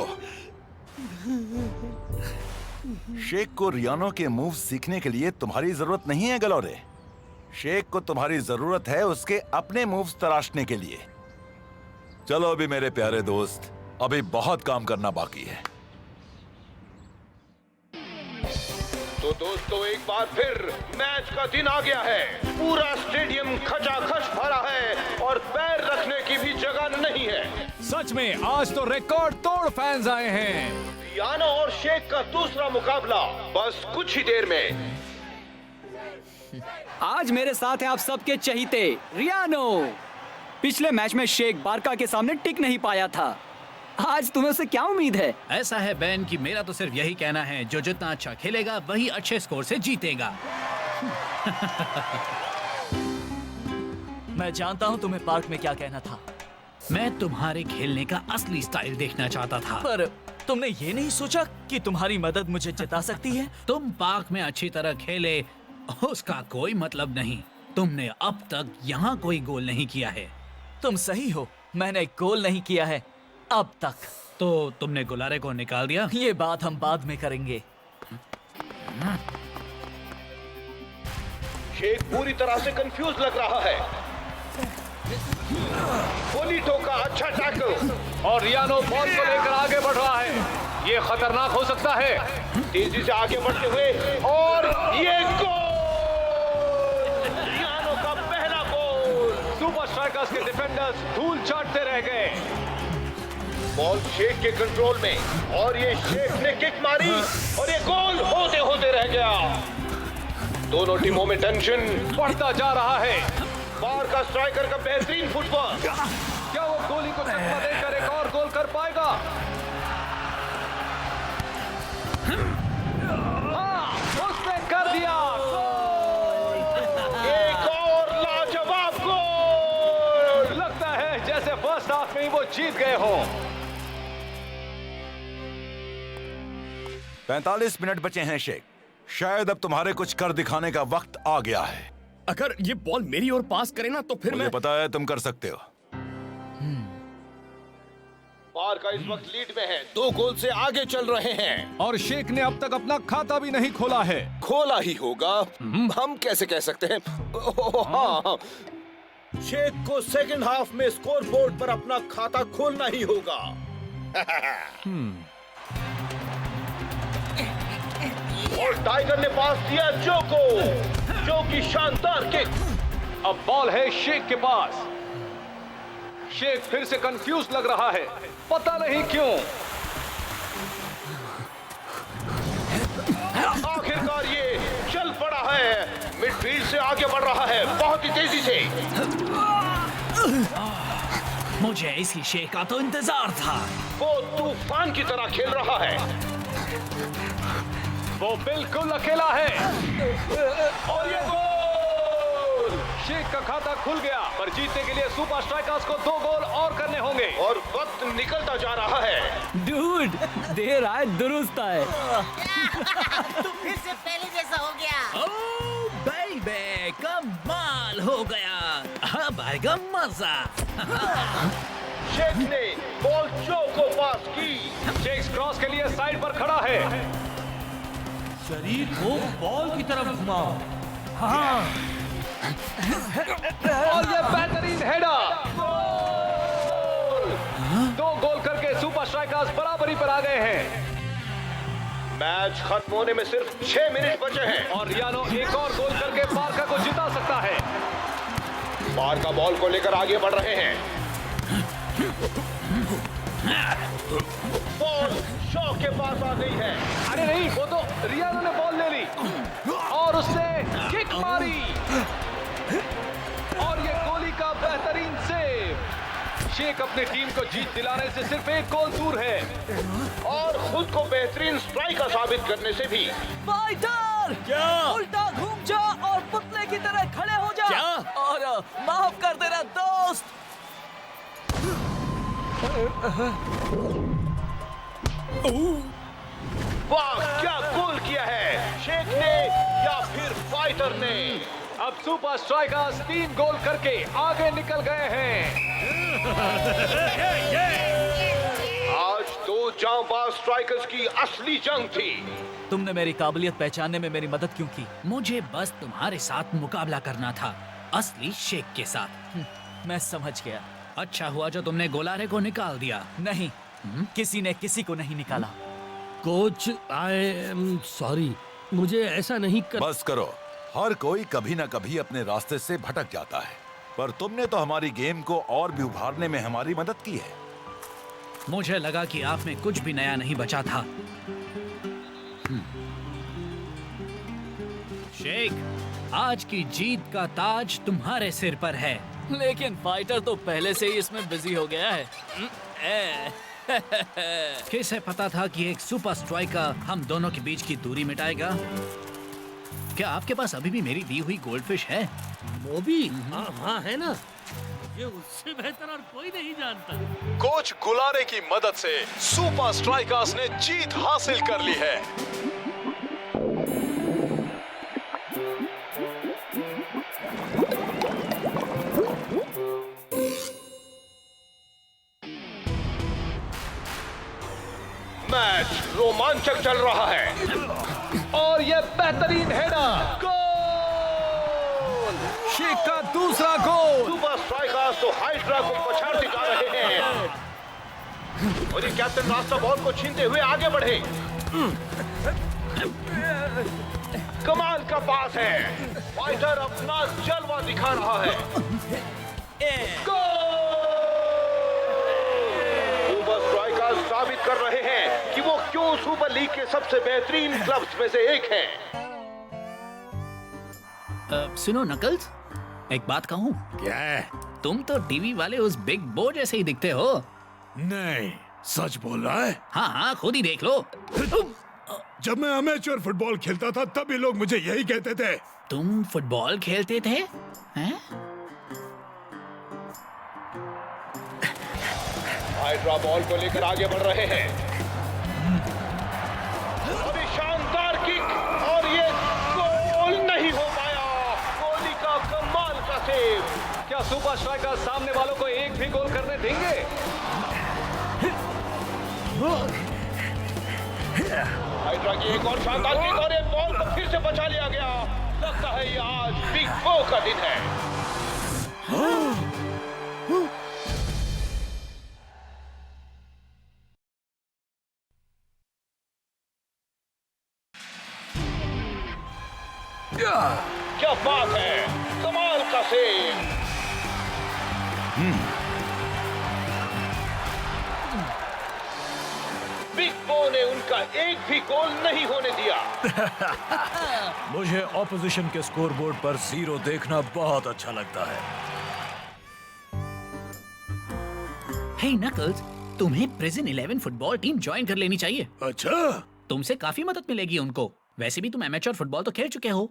शेख को रियानो के मूव सीखने के लिए तुम्हारी जरूरत नहीं है गलोरे। शेख को तुम्हारी जरूरत है उसके अपने मूव्स तराशने के लिए। चलो अभी मेरे प्यारे दोस्त, अभी बहुत काम करना बाकी है। तो दोस्तों, एक बार फिर मैच का दिन आ गया है। पूरा स्टेडियम खचाखच भरा है और पैर रखने की भी जगह नहीं है। सच में आज तो रिकॉर्ड तोड़ फैंस आए हैं। रियानो और शेख का दूसरा मुकाबला बस कुछ ही देर में। आज मेरे साथ है आप सबके चहीते रियानो। पिछले मैच में शेख बारका के सामने टिक नहीं पाया था। आज तुम्हें उससे क्या उम्मीद है? ऐसा है बेन कि मेरा तो सिर्फ यही कहना है, जो जितना अच्छा खेलेगा वही अच्छे स्कोर से जीतेगा। मैं जानता हूँ तुम्हें पार्क में क्या कहना था। मैं तुम्हारे खेलने का असली स्टाइल देखना चाहता था। पर तुमने ये नहीं सोचा कि तुम्हारी मदद मुझे जिता सकती है? तुम पार्क में अच्छी तरह खेले, उसका कोई मतलब नहीं। तुमने अब तक यहाँ कोई गोल नहीं किया है। तुम सही हो, मैंने गोल नहीं किया है अब तक। तो तुमने गुलारे को निकाल दिया? ये बात हम बाद में करेंगे। शेख पूरी तरह से कंफ्यूज लग रहा है। पोलिटो का अच्छा टैकल। और रियानो बॉल को लेकर आगे बढ़ रहा है। ये खतरनाक हो सकता है। तेजी से आगे बढ़ते हुए और ये गोल! रियानो का पहला गोल। सुपर स्ट्राइकर्स के डिफेंडर्स धूल चाटते रह गए। बॉल शेख के कंट्रोल में और ये शेख ने किक मारी और ये गोल होते होते रह गया। दोनों टीमों में टेंशन बढ़ता जा रहा है। बार का स्ट्राइकर का बेहतरीन फुटबॉल। क्या वो गोली को चकमा देकर एक और गोल कर पाएगा? हाँ, उसने कर दिया गोल! एक और लाजवाब गोल। लगता है जैसे फर्स्ट हाफ में ही वो जीत गए हों। 45 मिनट बचे हैं शेख। शायद अब तुम्हारे कुछ कर दिखाने का वक्त आ गया है। अगर ये बॉल मेरी ओर पास करे ना तो फिर मुझे मैं पता है तुम कर सकते हो। बार का इस वक्त लीड में है, 2 गोल से आगे चल रहे हैं। और शेख ने अब तक अपना खाता भी नहीं खोला है। खोला ही होगा, हम कैसे कह सकते हैं? हाँ, शेख को सेकंड हाफ में स्कोर बोर्ड पर अपना खाता खोलना ही होगा। और टाइगर ने पास दिया जो की शानदार किक। अब बॉल है शेख के पास। शेख फिर से कंफ्यूज लग रहा है, पता नहीं क्यों। आखिरकार ये चल पड़ा है, मिडफील्ड से आगे बढ़ रहा है बहुत ही तेजी से। मुझे इसी शेख का तो इंतजार था। वो तूफान की तरह खेल रहा है। वो बिल्कुल अकेला है और ये गोल! शेख का खाता खुल गया, पर जीतने के लिए सुपर स्ट्राइकर्स को 2 गोल और करने होंगे। और वक्त निकलता जा रहा है। डूड, देर आए दुरुस्त आए। तुम फिर से पहले जैसा हो गया। ओह बेबी, कमाल हो गया। अब आएगा मजा। शेख ने बॉल जो को पास की। शेख क्रॉस के लिए साइड पर खड़ा है। शरीर को बॉल की तरफ घुमाओ। हाँ। और ये बेहतरीन हेडर। 2 गोल करके सुपर स्ट्राइकर्स बराबरी पर आ गए हैं। मैच खत्म होने में सिर्फ 6 मिनट बचे हैं और रियानो एक और गोल करके बारका को जिता सकता है। बारका बॉल को लेकर आगे बढ़ रहे हैं। बॉल शॉ के पास आ गई है। अरे नहीं, वो तो रियानो ने बॉल ले ली और उसने किक मारी और ये गोली का बेहतरीन सेव। शेख अपनी टीम को जीत दिलाने से सिर्फ 1 गोल दूर है और खुद को बेहतरीन स्ट्राइकर साबित करने से भी। फाइटर! क्या? उल्टा घूम जा और पुतले की तरह खड़े हो जा। क्या? और माफ कर देना दोस्त। वाह, क्या गोल किया है शेख ने या फिर फाइटर ने। अब सुपर स्ट्राइकर्स 3 गोल करके आगे निकल गए हैं। आज 2 जांबाज स्ट्राइकर्स की असली जंग थी। तुमने मेरी काबिलियत पहचानने में मेरी मदद क्यों की? मुझे बस तुम्हारे साथ मुकाबला करना था, असली शेख के साथ। मैं समझ गया। अच्छा हुआ जो तुमने गोलारे को निकाल दिया। नहीं, किसी ने किसी को नहीं निकाला। कोच, आई एम सॉरी, मुझे ऐसा नहीं कर। बस करो, हर कोई कभी ना कभी अपने रास्ते से भटक जाता है, पर तुमने तो हमारी गेम को और भी उभारने में हमारी मदद की है। मुझे लगा कि आप में कुछ भी नया नहीं बचा था। शेख, आज की जीत का ताज तुम्हारे सिर पर है। लेकिन फाइटर तो पहले से ही इसमें बिजी हो गया है। किसे पता था कि एक सुपर स्ट्राइकर हम दोनों के बीच की दूरी मिटाएगा? क्या आपके पास अभी भी मेरी दी हुई गोल्डफिश है? वो भी हाँ है ना। ये उससे बेहतर और कोई नहीं जानता। कोच गुलारे की मदद से सुपर स्ट्राइकर्स ने जीत हासिल कर ली है। मैच रोमांचक चल रहा है और ये बेहतरीन हेडर, गोल! शेख का दूसरा गोल। सुपर स्ट्राइकर्स तो हाइड्रा को पछाड़ते जा रहे हैं और ये कैप्टन रास्ता बॉल को छीनते हुए आगे बढ़े। कमाल का पास है, फाइटर अपना जलवा दिखा रहा है। सुपर स्ट्राइकर्स साबित कर रहे हैं कि वो क्यों सुपर लीग के सबसे बेहतरीन क्लब्स में से एक हैं। सुनो नकल्स, एक बात कहूँ? क्या है? तुम तो टीवी वाले उस बिग बो जैसे ही दिखते हो। नहीं, सच बोल रहा है? हाँ हाँ, खुद ही देख लो। जब मैं अमेचर फुटबॉल खेलता था तभी लोग मुझे यही कहते थे। तुम फुटबॉल खेलते थे? हैं? हाइड्रा बॉल को लेकर आगे बढ़ रहे हैं। अभी शानदार किक और ये गोल नहीं हो पाया। कोहली का कमाल का सेव। क्या सुपर स्ट्राइकर सामने वालों को एक भी गोल करने देंगे? हाइड्रा की एक और शानदार किक और ये बॉल को फिर से बचा लिया गया। लगता है ये आज बिग बो का दिन है। क्या बात है, कमाल का सेव। बिग बो ने उनका एक भी गोल नहीं होने दिया। मुझे ऑपोजिशन के स्कोरबोर्ड पर 0 देखना बहुत अच्छा लगता है। हे नकल्स, तुम्हें प्रिजन 11 फुटबॉल टीम ज्वाइन कर लेनी चाहिए। अच्छा? तुमसे काफी मदद मिलेगी उनको। वैसे भी तुम एमेच्योर फुटबॉल तो खेल चुके हो।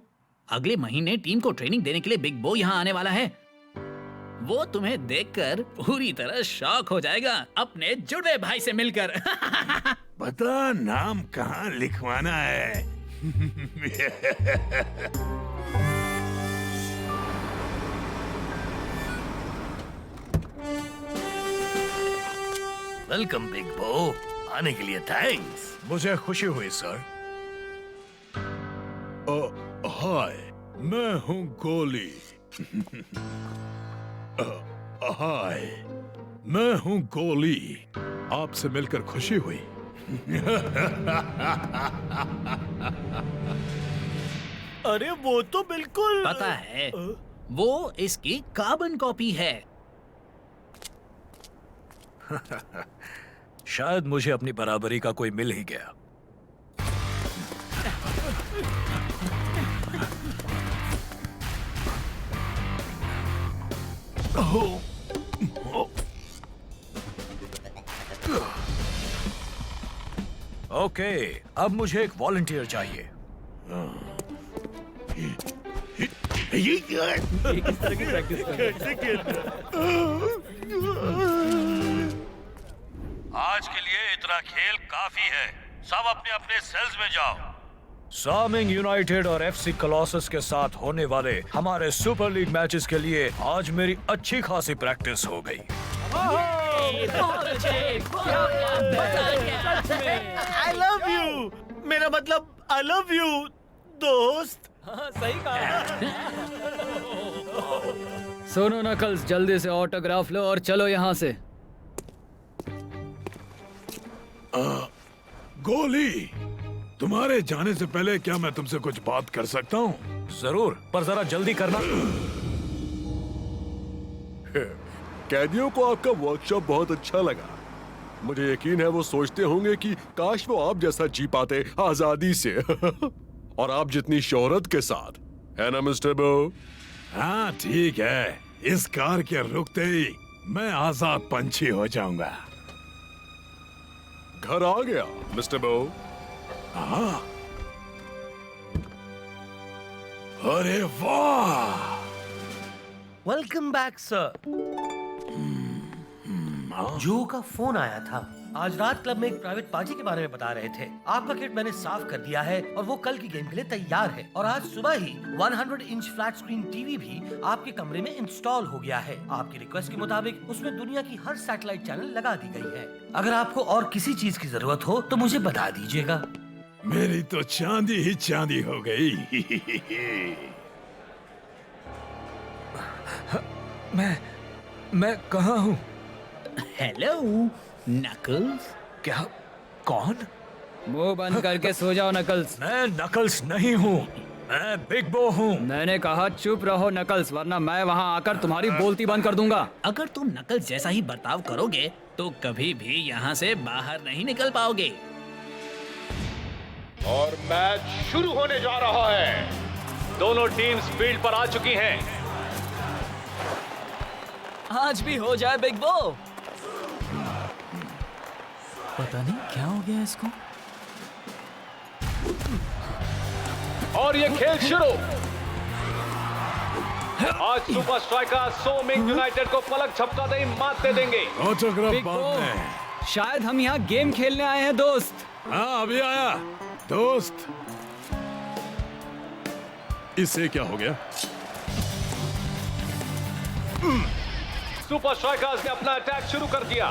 अगले महीने टीम को ट्रेनिंग देने के लिए बिग बो यहाँ आने वाला है। वो तुम्हें देखकर पूरी तरह शॉक हो जाएगा, अपने जुड़वे भाई से मिलकर। पता नाम कहाँ लिखवाना है। वेलकम बिग बो, आने के लिए थैंक्स। मुझे खुशी हुई सर। हाय, मैं हूँ गोली। हाय, मैं हूँ गोली। आपसे मिलकर खुशी हुई। अरे वो तो बिल्कुल पता है, वो इसकी कार्बन कॉपी है। शायद मुझे अपनी बराबरी का कोई मिल ही गया। ओके, अब मुझे एक वॉलंटियर चाहिए। ये क्या है? किस तरह की प्रैक्टिस कर रहे आज के लिए इतना खेल काफी है। सब अपने अपने सेल्स में जाओ। सामिंग यूनाइटेड और एफसी कॉलोसस के साथ होने वाले हमारे सुपर लीग मैचेस के लिए आज मेरी अच्छी खासी प्रैक्टिस हो गई। आई लव यू, मेरा मतलब आई लव यू दोस्त। सही कहा। सुनो नकल्स, जल्दी से ऑटोग्राफ लो और चलो यहाँ से। गोली, तुम्हारे जाने से पहले क्या मैं तुमसे कुछ बात कर सकता हूँ? जरूर, पर जरा जल्दी करना। कैदियों को आपका वर्कशॉप बहुत अच्छा लगा। मुझे यकीन है वो सोचते होंगे कि काश वो आप जैसा जी पाते आजादी से। और आप जितनी शोहरत के साथ, है ना मिस्टर बो? हाँ ठीक है, इस कार के रुकते ही मैं आजाद पंछी हो जाऊंगा। घर आ गया मिस्टर बो। हाँ। अरे वाह! Welcome back sir. जो का फोन आया था। आज रात क्लब में एक प्राइवेट पार्टी के बारे में बता रहे थे। आपका किट मैंने साफ कर दिया है और वो कल की गेम के लिए तैयार है। और आज सुबह ही 100 इंच फ्लैट स्क्रीन टीवी भी आपके कमरे में इंस्टॉल हो गया है। आपकी रिक्वेस्ट के मुताबिक उसमें दुनिया की हर सैटेलाइट चैनल लगा दी गई है। अगर आपको और किसी चीज की जरूरत हो तो मुझे बता दीजिएगा। मेरी तो चांदी ही चांदी हो गई। मैं कहाँ हूँ? Hello knuckles. क्या? कौन? मुंह बंद करके सो जाओ नकल्स। मैं नकल्स नहीं हूँ, मैं बिग बो हूँ। मैंने कहा चुप रहो नकल्स, वरना मैं वहाँ आकर तुम्हारी बोलती बंद कर दूंगा। अगर तुम नकल्स जैसा ही बर्ताव करोगे तो कभी भी यहाँ से बाहर नहीं निकल पाओगे। और मैच शुरू होने जा रहा है। दोनों टीम्स फील्ड पर आ चुकी हैं। आज भी हो जाए बिग बो। पता नहीं क्या हो गया इसको। और ये खेल शुरू। आज सुपर स्ट्राइकर सो मिंग यूनाइटेड को पलक झपकाते ही मात दे देंगे। बिग बो, शायद हम यहाँ गेम खेलने आए हैं दोस्त। हाँ अभी आया दोस्त। इससे क्या हो गया? सुपर स्ट्राइकर्स ने अपना अटैक शुरू कर दिया।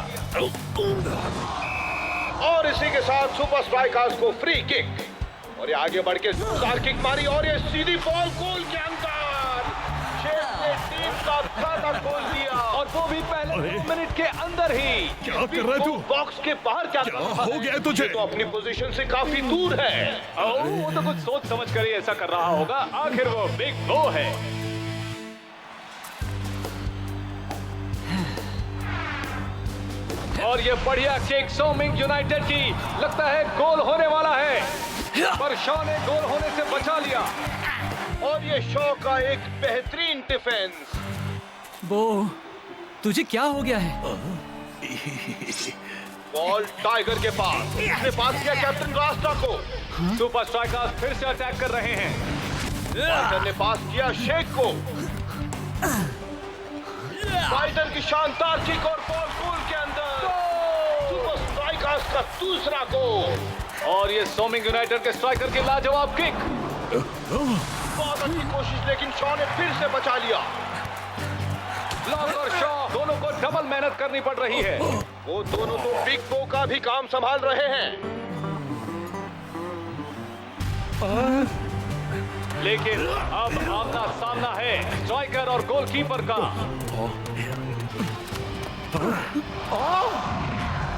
और इसी के साथ सुपर स्ट्राइकर्स को फ्री किक, और ये आगे बढ़ के जोरदार किक मारी और ये सीधी बॉल गोल के अंदर। शेख ने टीम का खाता खोल दिया, और वो भी पहले 2 मिनट के अंदर ही। क्या कर रहा है तू? बॉक्स के बाहर क्या हो गया तुझे? ये तो अपनी पोजीशन से काफी दूर है। वो तो कुछ सोच समझ कर ही ऐसा कर रहा होगा। आखिर वो बिग बो है। और ये बढ़िया किक सो मिंग यूनाइटेड की, लगता है गोल होने वाला है, पर शॉ ने गोल होने से बचा लिया। और ये शॉ का एक बेहतरीन डिफेंस। वो तुझे क्या हो गया है? बॉल टाइगर के पास, उसने पास किया कैप्टन रास्ता को। सुपर स्ट्राइकर्स फिर से अटैक कर रहे हैं। टाइगर ने पास किया शेख को। फाइटर की शानदार किक और बॉल गोल के अंदर। सुपर स्ट्राइकर्स का दूसरा गोल। और ये सो मिंग यूनाइटेड के स्ट्राइकर की लाजवाब किक। बहुत अच्छी कोशिश, लेकिन शॉ ने फिर से बचा लिया। लॉन्ग और शॉ दोनों को डबल मेहनत करनी पड़ रही है। वो दोनों तो बिग बो का भी काम संभाल रहे हैं। लेकिन अब आमना सामना है स्ट्राइकर और गोलकीपर का।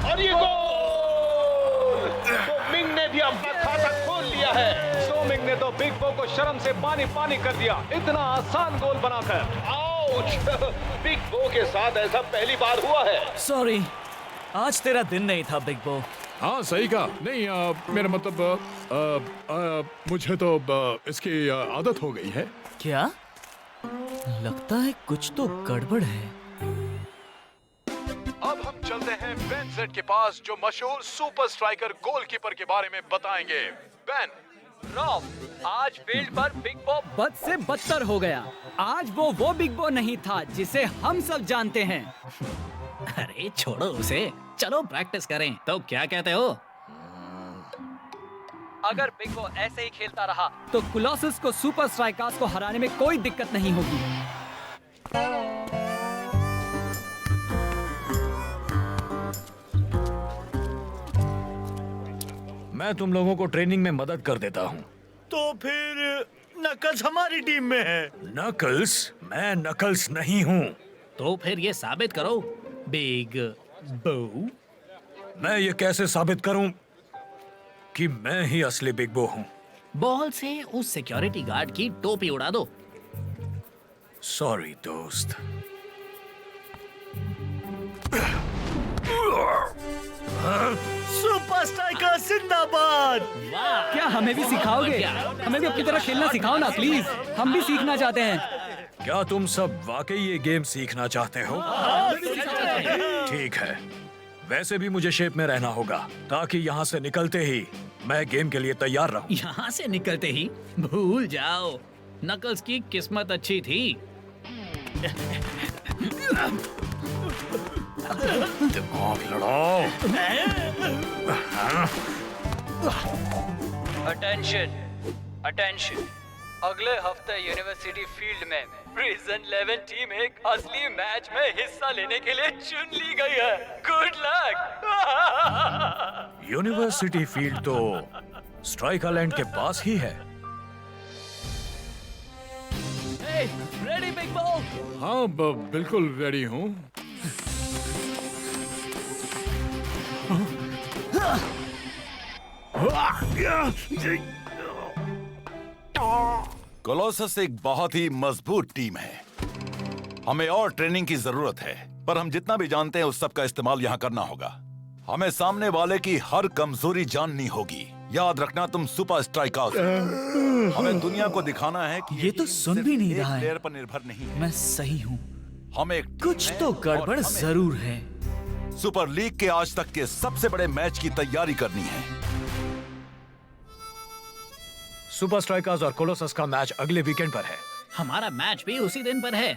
और ये गोल! तो मिंग ने भी अपना खाता खोल लिया है। सो मिंग ने तो बिग बो को शर्म से पानी पानी कर दिया, इतना आसान गोल बनाकर। आउच! बिग बो के साथ ऐसा पहली बार हुआ है। सॉरी, आज तेरा दिन नहीं था बिग बो। हाँ सही कहा। नहीं मेरा मतलब मुझे तो इसकी आदत हो गई है। क्या? लगता है कुछ तो गड़बड़ है। अब हम चलते हैं बेन जेड के पास, जो मशहूर सुपर स्ट्राइकर गोलकीपर के बारे में बताएंगे। बेन। रॉब, आज फील्ड पर बिग बो बद से बदतर हो गया। आज वो बिग बो नहीं था जिसे हम सब जानते हैं। अरे छोड़ो उसे, चलो प्रैक्टिस करें। तो क्या कहते हो? अगर बिग बो ऐसे ही खेलता रहा तो कोलोसस को सुपर स्ट्राइकर्स को हराने में कोई दिक्कत नहीं होगी। मैं तुम लोगों को ट्रेनिंग में मदद कर देता हूँ। तो फिर नकल्स हमारी टीम में है। नकल्स? मैं नकल्स नहीं हूँ। तो फिर ये साबित करो बिग बो। मैं ये कैसे साबित करूं कि मैं ही असली बिग बो हूं? बॉल से उस सिक्योरिटी गार्ड की टोपी उड़ा दो। सॉरी दोस्त। सुपर स्ट्राइकर जिंदाबाद। क्या हमें भी सिखाओगे? हमें भी अपनी तरह खेलना सिखाओ ना प्लीज, हम भी सीखना चाहते हैं। क्या तुम सब वाकई ये गेम सीखना चाहते हो? ठीक है, वैसे भी मुझे शेप में रहना होगा ताकि यहाँ से निकलते ही मैं गेम के लिए तैयार रहूं। यहाँ से निकलते ही भूल जाओ, नकल्स की किस्मत अच्छी थी। दिमाग लड़ाओ। Attention, attention. अगले हफ्ते यूनिवर्सिटी फील्ड में प्रिजन 11 टीम एक असली मैच में हिस्सा लेने के लिए चुन ली गई है। Good luck. यूनिवर्सिटी फील्ड तो स्ट्राइक आइलैंड के पास ही है। रेडी बिग बो? हाँ बिल्कुल रेडी हूँ। कोलोसस एक बहुत ही मजबूत टीम है। हमें और ट्रेनिंग की जरूरत है, पर हम जितना भी जानते हैं उस सब का इस्तेमाल यहाँ करना होगा। हमें सामने वाले की हर कमजोरी जाननी होगी। याद रखना तुम सुपर स्ट्राइकर्स हो। हमें दुनिया को दिखाना है कि ये तो सुन भी नहीं रहा है। प्लेयर पर निर्भर नहीं है। मैं सही हूँ। हम एक कुछ तो गड़बड़ जरूर है। सुपर लीग के आज तक के सबसे बड़े मैच की तैयारी करनी है। सुपर स्ट्राइकर्स और कोलोसस का मैच अगले वीकेंड पर है। हमारा मैच भी उसी दिन पर है।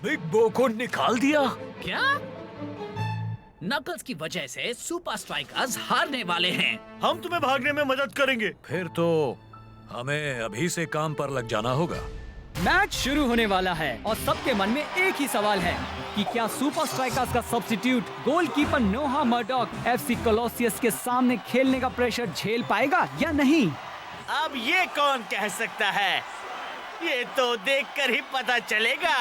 बिग बो को निकाल दिया क्या? नकल्स की वजह से सुपर स्ट्राइकर्स हारने वाले हैं। हम तुम्हें भागने में मदद करेंगे। फिर तो हमें अभी से काम पर लग जाना होगा। मैच शुरू होने वाला है और सबके मन में एक ही सवाल है कि क्या सुपर स्ट्राइकर्स का सब्स्टिट्यूट गोलकीपर नोहा मर्डॉक एफसी कोलोसियस के सामने खेलने का प्रेशर झेल पाएगा या नहीं। अब ये कौन कह सकता है? ये तो देखकर ही पता चलेगा।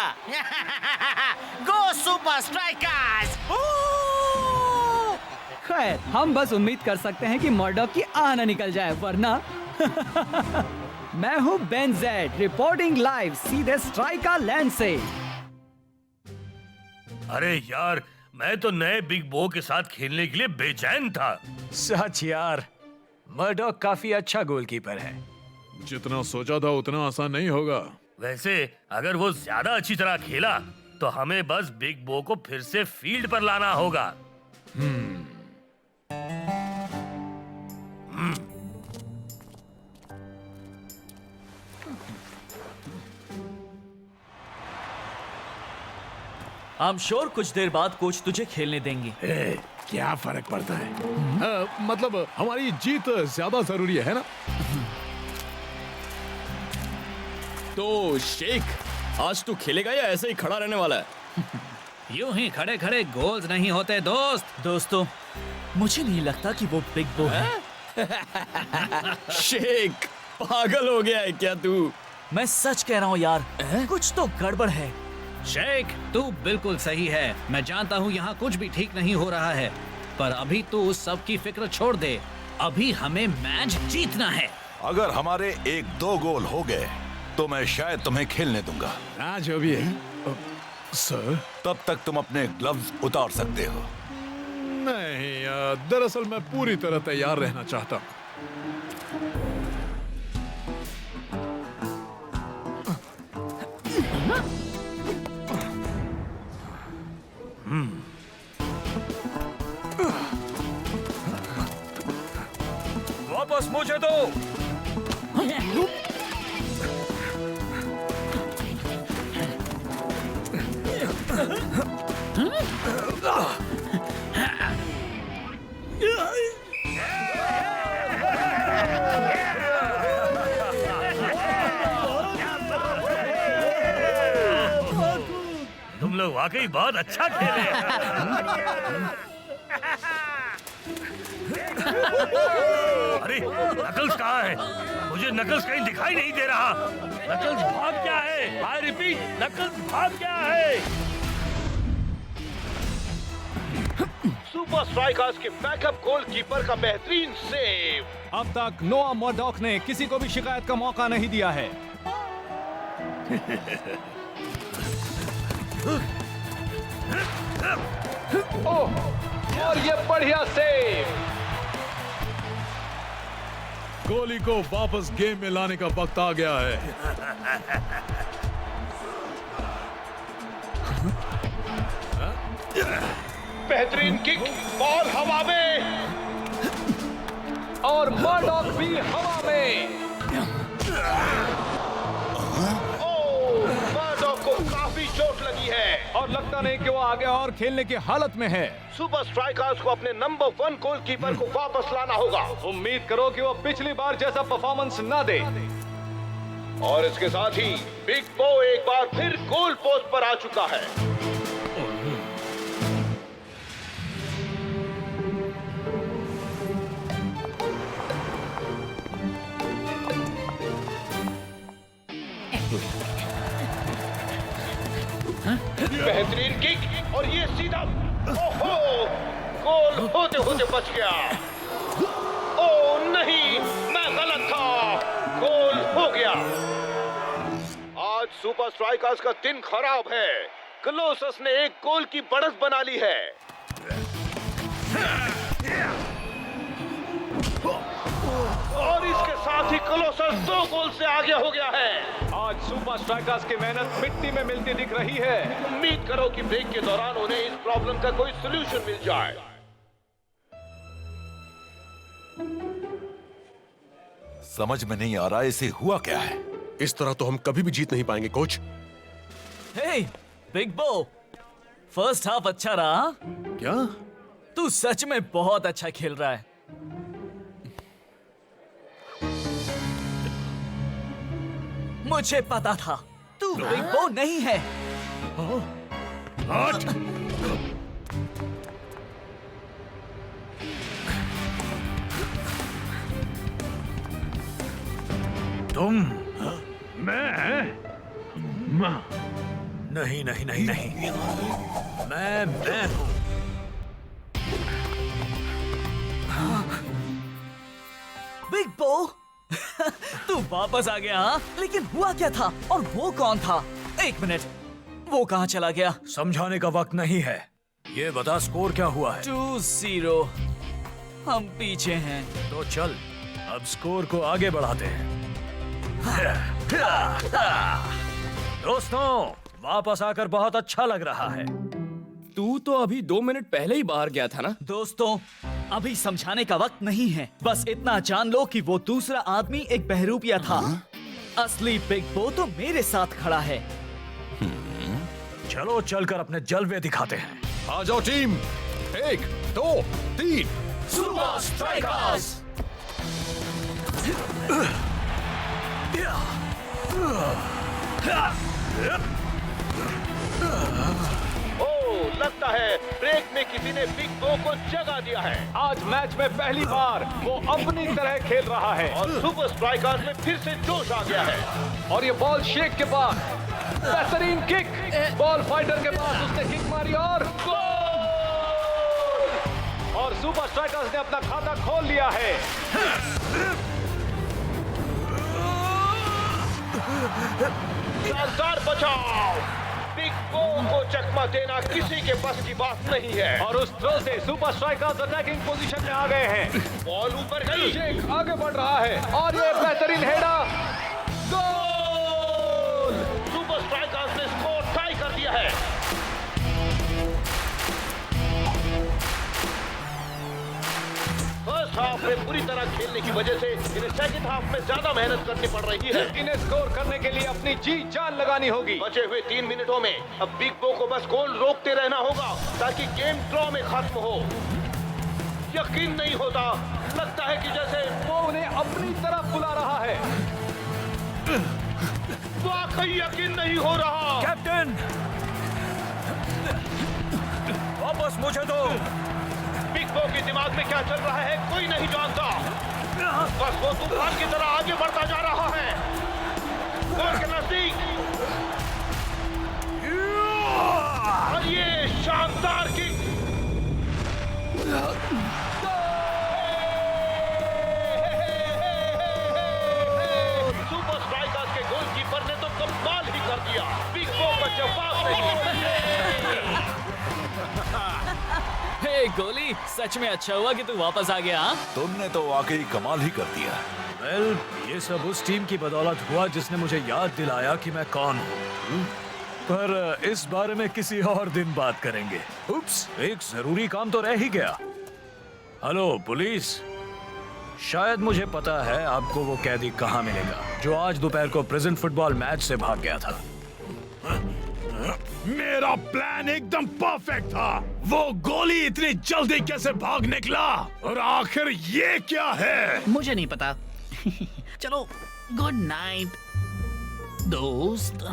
गो सुपर स्ट्राइकर्स! खैर, हम बस उम्मीद कर सकते हैं कि मर्डॉक की आह न निकल जाए, वरना मैं हूँ बेन जेड, रिपोर्टिंग लाइव सीधे स्ट्राइकर लैंड से। अरे यार, मैं तो नए बिग बो के साथ खेलने के लिए बेचैन था। सच यार, मर्डॉक काफी अच्छा गोलकीपर है। जितना सोचा था उतना आसान नहीं होगा। वैसे अगर वो ज्यादा अच्छी तरह खेला तो हमें बस बिग बो को फिर से फील्ड पर लाना होगा। I'm sure कुछ देर बाद कोच तुझे खेलने देंगे। क्या फर्क पड़ता है? मतलब हमारी जीत ज्यादा जरूरी है ना? तो शेख, आज तू खेलेगा या ऐसे ही खड़ा रहने वाला है? यूं ही खड़े खड़े गोल्स नहीं होते दोस्त। दोस्तों, मुझे नहीं लगता कि वो बिग बो है। शेख, पागल हो गया है क्या तू? मैं सच कह रहा हूँ यार, कुछ तो गड़बड़ है। शेख, तू बिल्कुल सही है। मैं जानता हूँ यहाँ कुछ भी ठीक नहीं हो रहा है, पर अभी तू उस सब की फिक्र छोड़ दे। अभी हमें मैच जीतना है। अगर हमारे 1-2 गोल हो गए तो मैं शायद तुम्हें खेलने दूंगा। हाँ, जो भी है सर। तब तक तुम अपने ग्लव्स उतार सकते हो। नहीं, दरअसल मैं पूरी तरह तैयार रहना चाहता हूँ। वापस मुझे दो। तुम लोग वाकई बहुत अच्छा खेले। अरे नकल्स कहाँ है? मुझे नकल्स कहीं दिखाई नहीं दे रहा। नकल्स भाग गया है। आई रिपीट, नकल्स भाग गया है। सुपर स्ट्राइकर्स के बैकअप गोलकीपर का बेहतरीन सेव। अब तक नोआ मर्डॉक ने किसी को भी शिकायत का मौका नहीं दिया है। और ये बढ़िया सेव। कोहली को वापस गेम में लाने का वक्त आ गया है। बेहतरीन किक, बॉल हवा में और मर्डॉक भी हवा में। मर्डॉक को काफी चोट लगी है और लगता नहीं कि वो आगे और खेलने की हालत में है। सुपर स्ट्राइकर्स को अपने नंबर 1 गोलकीपर को वापस लाना होगा। उम्मीद करो कि वो पिछली बार जैसा परफॉर्मेंस ना दे। और इसके साथ ही बिग बो एक बार फिर गोल पोस्ट पर आ चुका है। बेहतरीन किक और ये सीधा ओहो गोल होते होते बच गया। ओ नहीं, मैं गलत था, गोल हो गया। आज सुपर स्ट्राइकर्स का दिन खराब है। क्लोसस ने एक गोल की बढ़त बना ली है। और इसके साथ ही क्लोसस 2 गोल से आगे हो गया है। आज सुपर स्ट्राइकर्स की मेहनत मिट्टी में मिलती दिख रही है। उम्मीद करो कि ब्रेक के दौरान उन्हें इस प्रॉब्लम का कोई सलूशन मिल जाए। समझ में नहीं आ रहा इसे हुआ क्या है। इस तरह तो हम कभी भी जीत नहीं पाएंगे कोच। हे बिग बो, फर्स्ट हाफ अच्छा रहा। क्या? तू सच में बहुत अच्छा खेल रहा है। मुझे पता था तू बिग बो नहीं है। तुम नहीं नहीं नहीं नहीं, मैं हूं। बिग बो तू वापस आ गया हाँ? लेकिन हुआ क्या था और वो कौन था? एक मिनट, वो कहाँ चला गया? समझाने का वक्त नहीं है। ये बता स्कोर क्या हुआ है? 2-0, हम पीछे हैं। तो चल अब स्कोर को आगे बढ़ाते हैं। दोस्तों, वापस आकर बहुत अच्छा लग रहा है। तू तो अभी 2 मिनट पहले ही बाहर गया था ना? दोस्तों, अभी समझाने का वक्त नहीं है। बस इतना जान लो कि वो दूसरा आदमी एक बहरूपिया था। असली बिग बो तो मेरे साथ खड़ा है। चलो चलकर अपने जलवे दिखाते हैं। आ जाओ टीम, 1 2 3 सुपर स्ट्राइकर्स। लगता है ब्रेक में किसी ने बिग बो को जगा दिया है। आज मैच में पहली बार वो अपनी तरह खेल रहा है और सुपर स्ट्राइकर्स में फिर से जोश आ गया है। और ये बॉल शेक के पास, बेहतरीन किक, बॉल फाइटर के पास उसने किक मारी और गोल! और सुपर स्ट्राइकर्स ने अपना खाता खोल लिया है। शानदार बचाव। बिग बो को चकमा देना किसी के बस की बात नहीं है। और उस थ्रो से सुपर स्ट्राइकर्स अटैकिंग पोजीशन में आ गए हैं। बॉल ऊपर गई, शेख आगे बढ़ रहा है और ये बेहतरीन हेडर, गोल! सुपर स्ट्राइकर्स ने स्कोर टाई कर दिया है। फर्स्ट हाफ में पूरी तरह खेलने की वजह से इन्हें सेकंड हाफ में ज्यादा मेहनत करनी पड़ रही है। इन्हें स्कोर करने के लिए अपनी जी जान लगानी होगी। बचे हुए 3 मिनटों में अब बिग बो को बस गोल रोकते रहना होगा ताकि गेम ड्रॉ में खत्म हो। यकीन नहीं होता, लगता है कि जैसे वो उन्हें अपनी तरफ बुला रहा है। वाकई यकीन नहीं हो रहा। कैप्टन, वापस मुझे दो। बिग बो के दिमाग में क्या चल रहा है कोई नहीं जानता। बस वो तूफान की तरह आगे बढ़ता जा रहा है। गोल के नजदीक और ये शानदार किक। सुपर स्ट्राइकर्स के गोलकीपर ने तो कमाल ही कर दिया। बिग बो का जवाब नहीं। हे गोली, सच में अच्छा हुआ कि तू वापस आ गया। तुमने तो वाकई कमाल ही कर दिया। वेल, ये सब उस टीम की बदौलत हुआ जिसने मुझे याद दिलाया कि मैं कौन हूँ। पर इस बारे में किसी और दिन बात करेंगे। उप्स, एक जरूरी काम तो रह ही गया। हेलो पुलिस, शायद मुझे पता है आपको वो कैदी कहाँ मिलेगा जो आज दोपहर को प्रेजेंट फुटबॉल मैच से भाग गया था। मेरा प्लान एकदम परफेक्ट था। वो गोली इतनी जल्दी कैसे भाग निकला? और आखिर ये क्या है? मुझे नहीं पता। चलो, गुड नाइट दोस्त।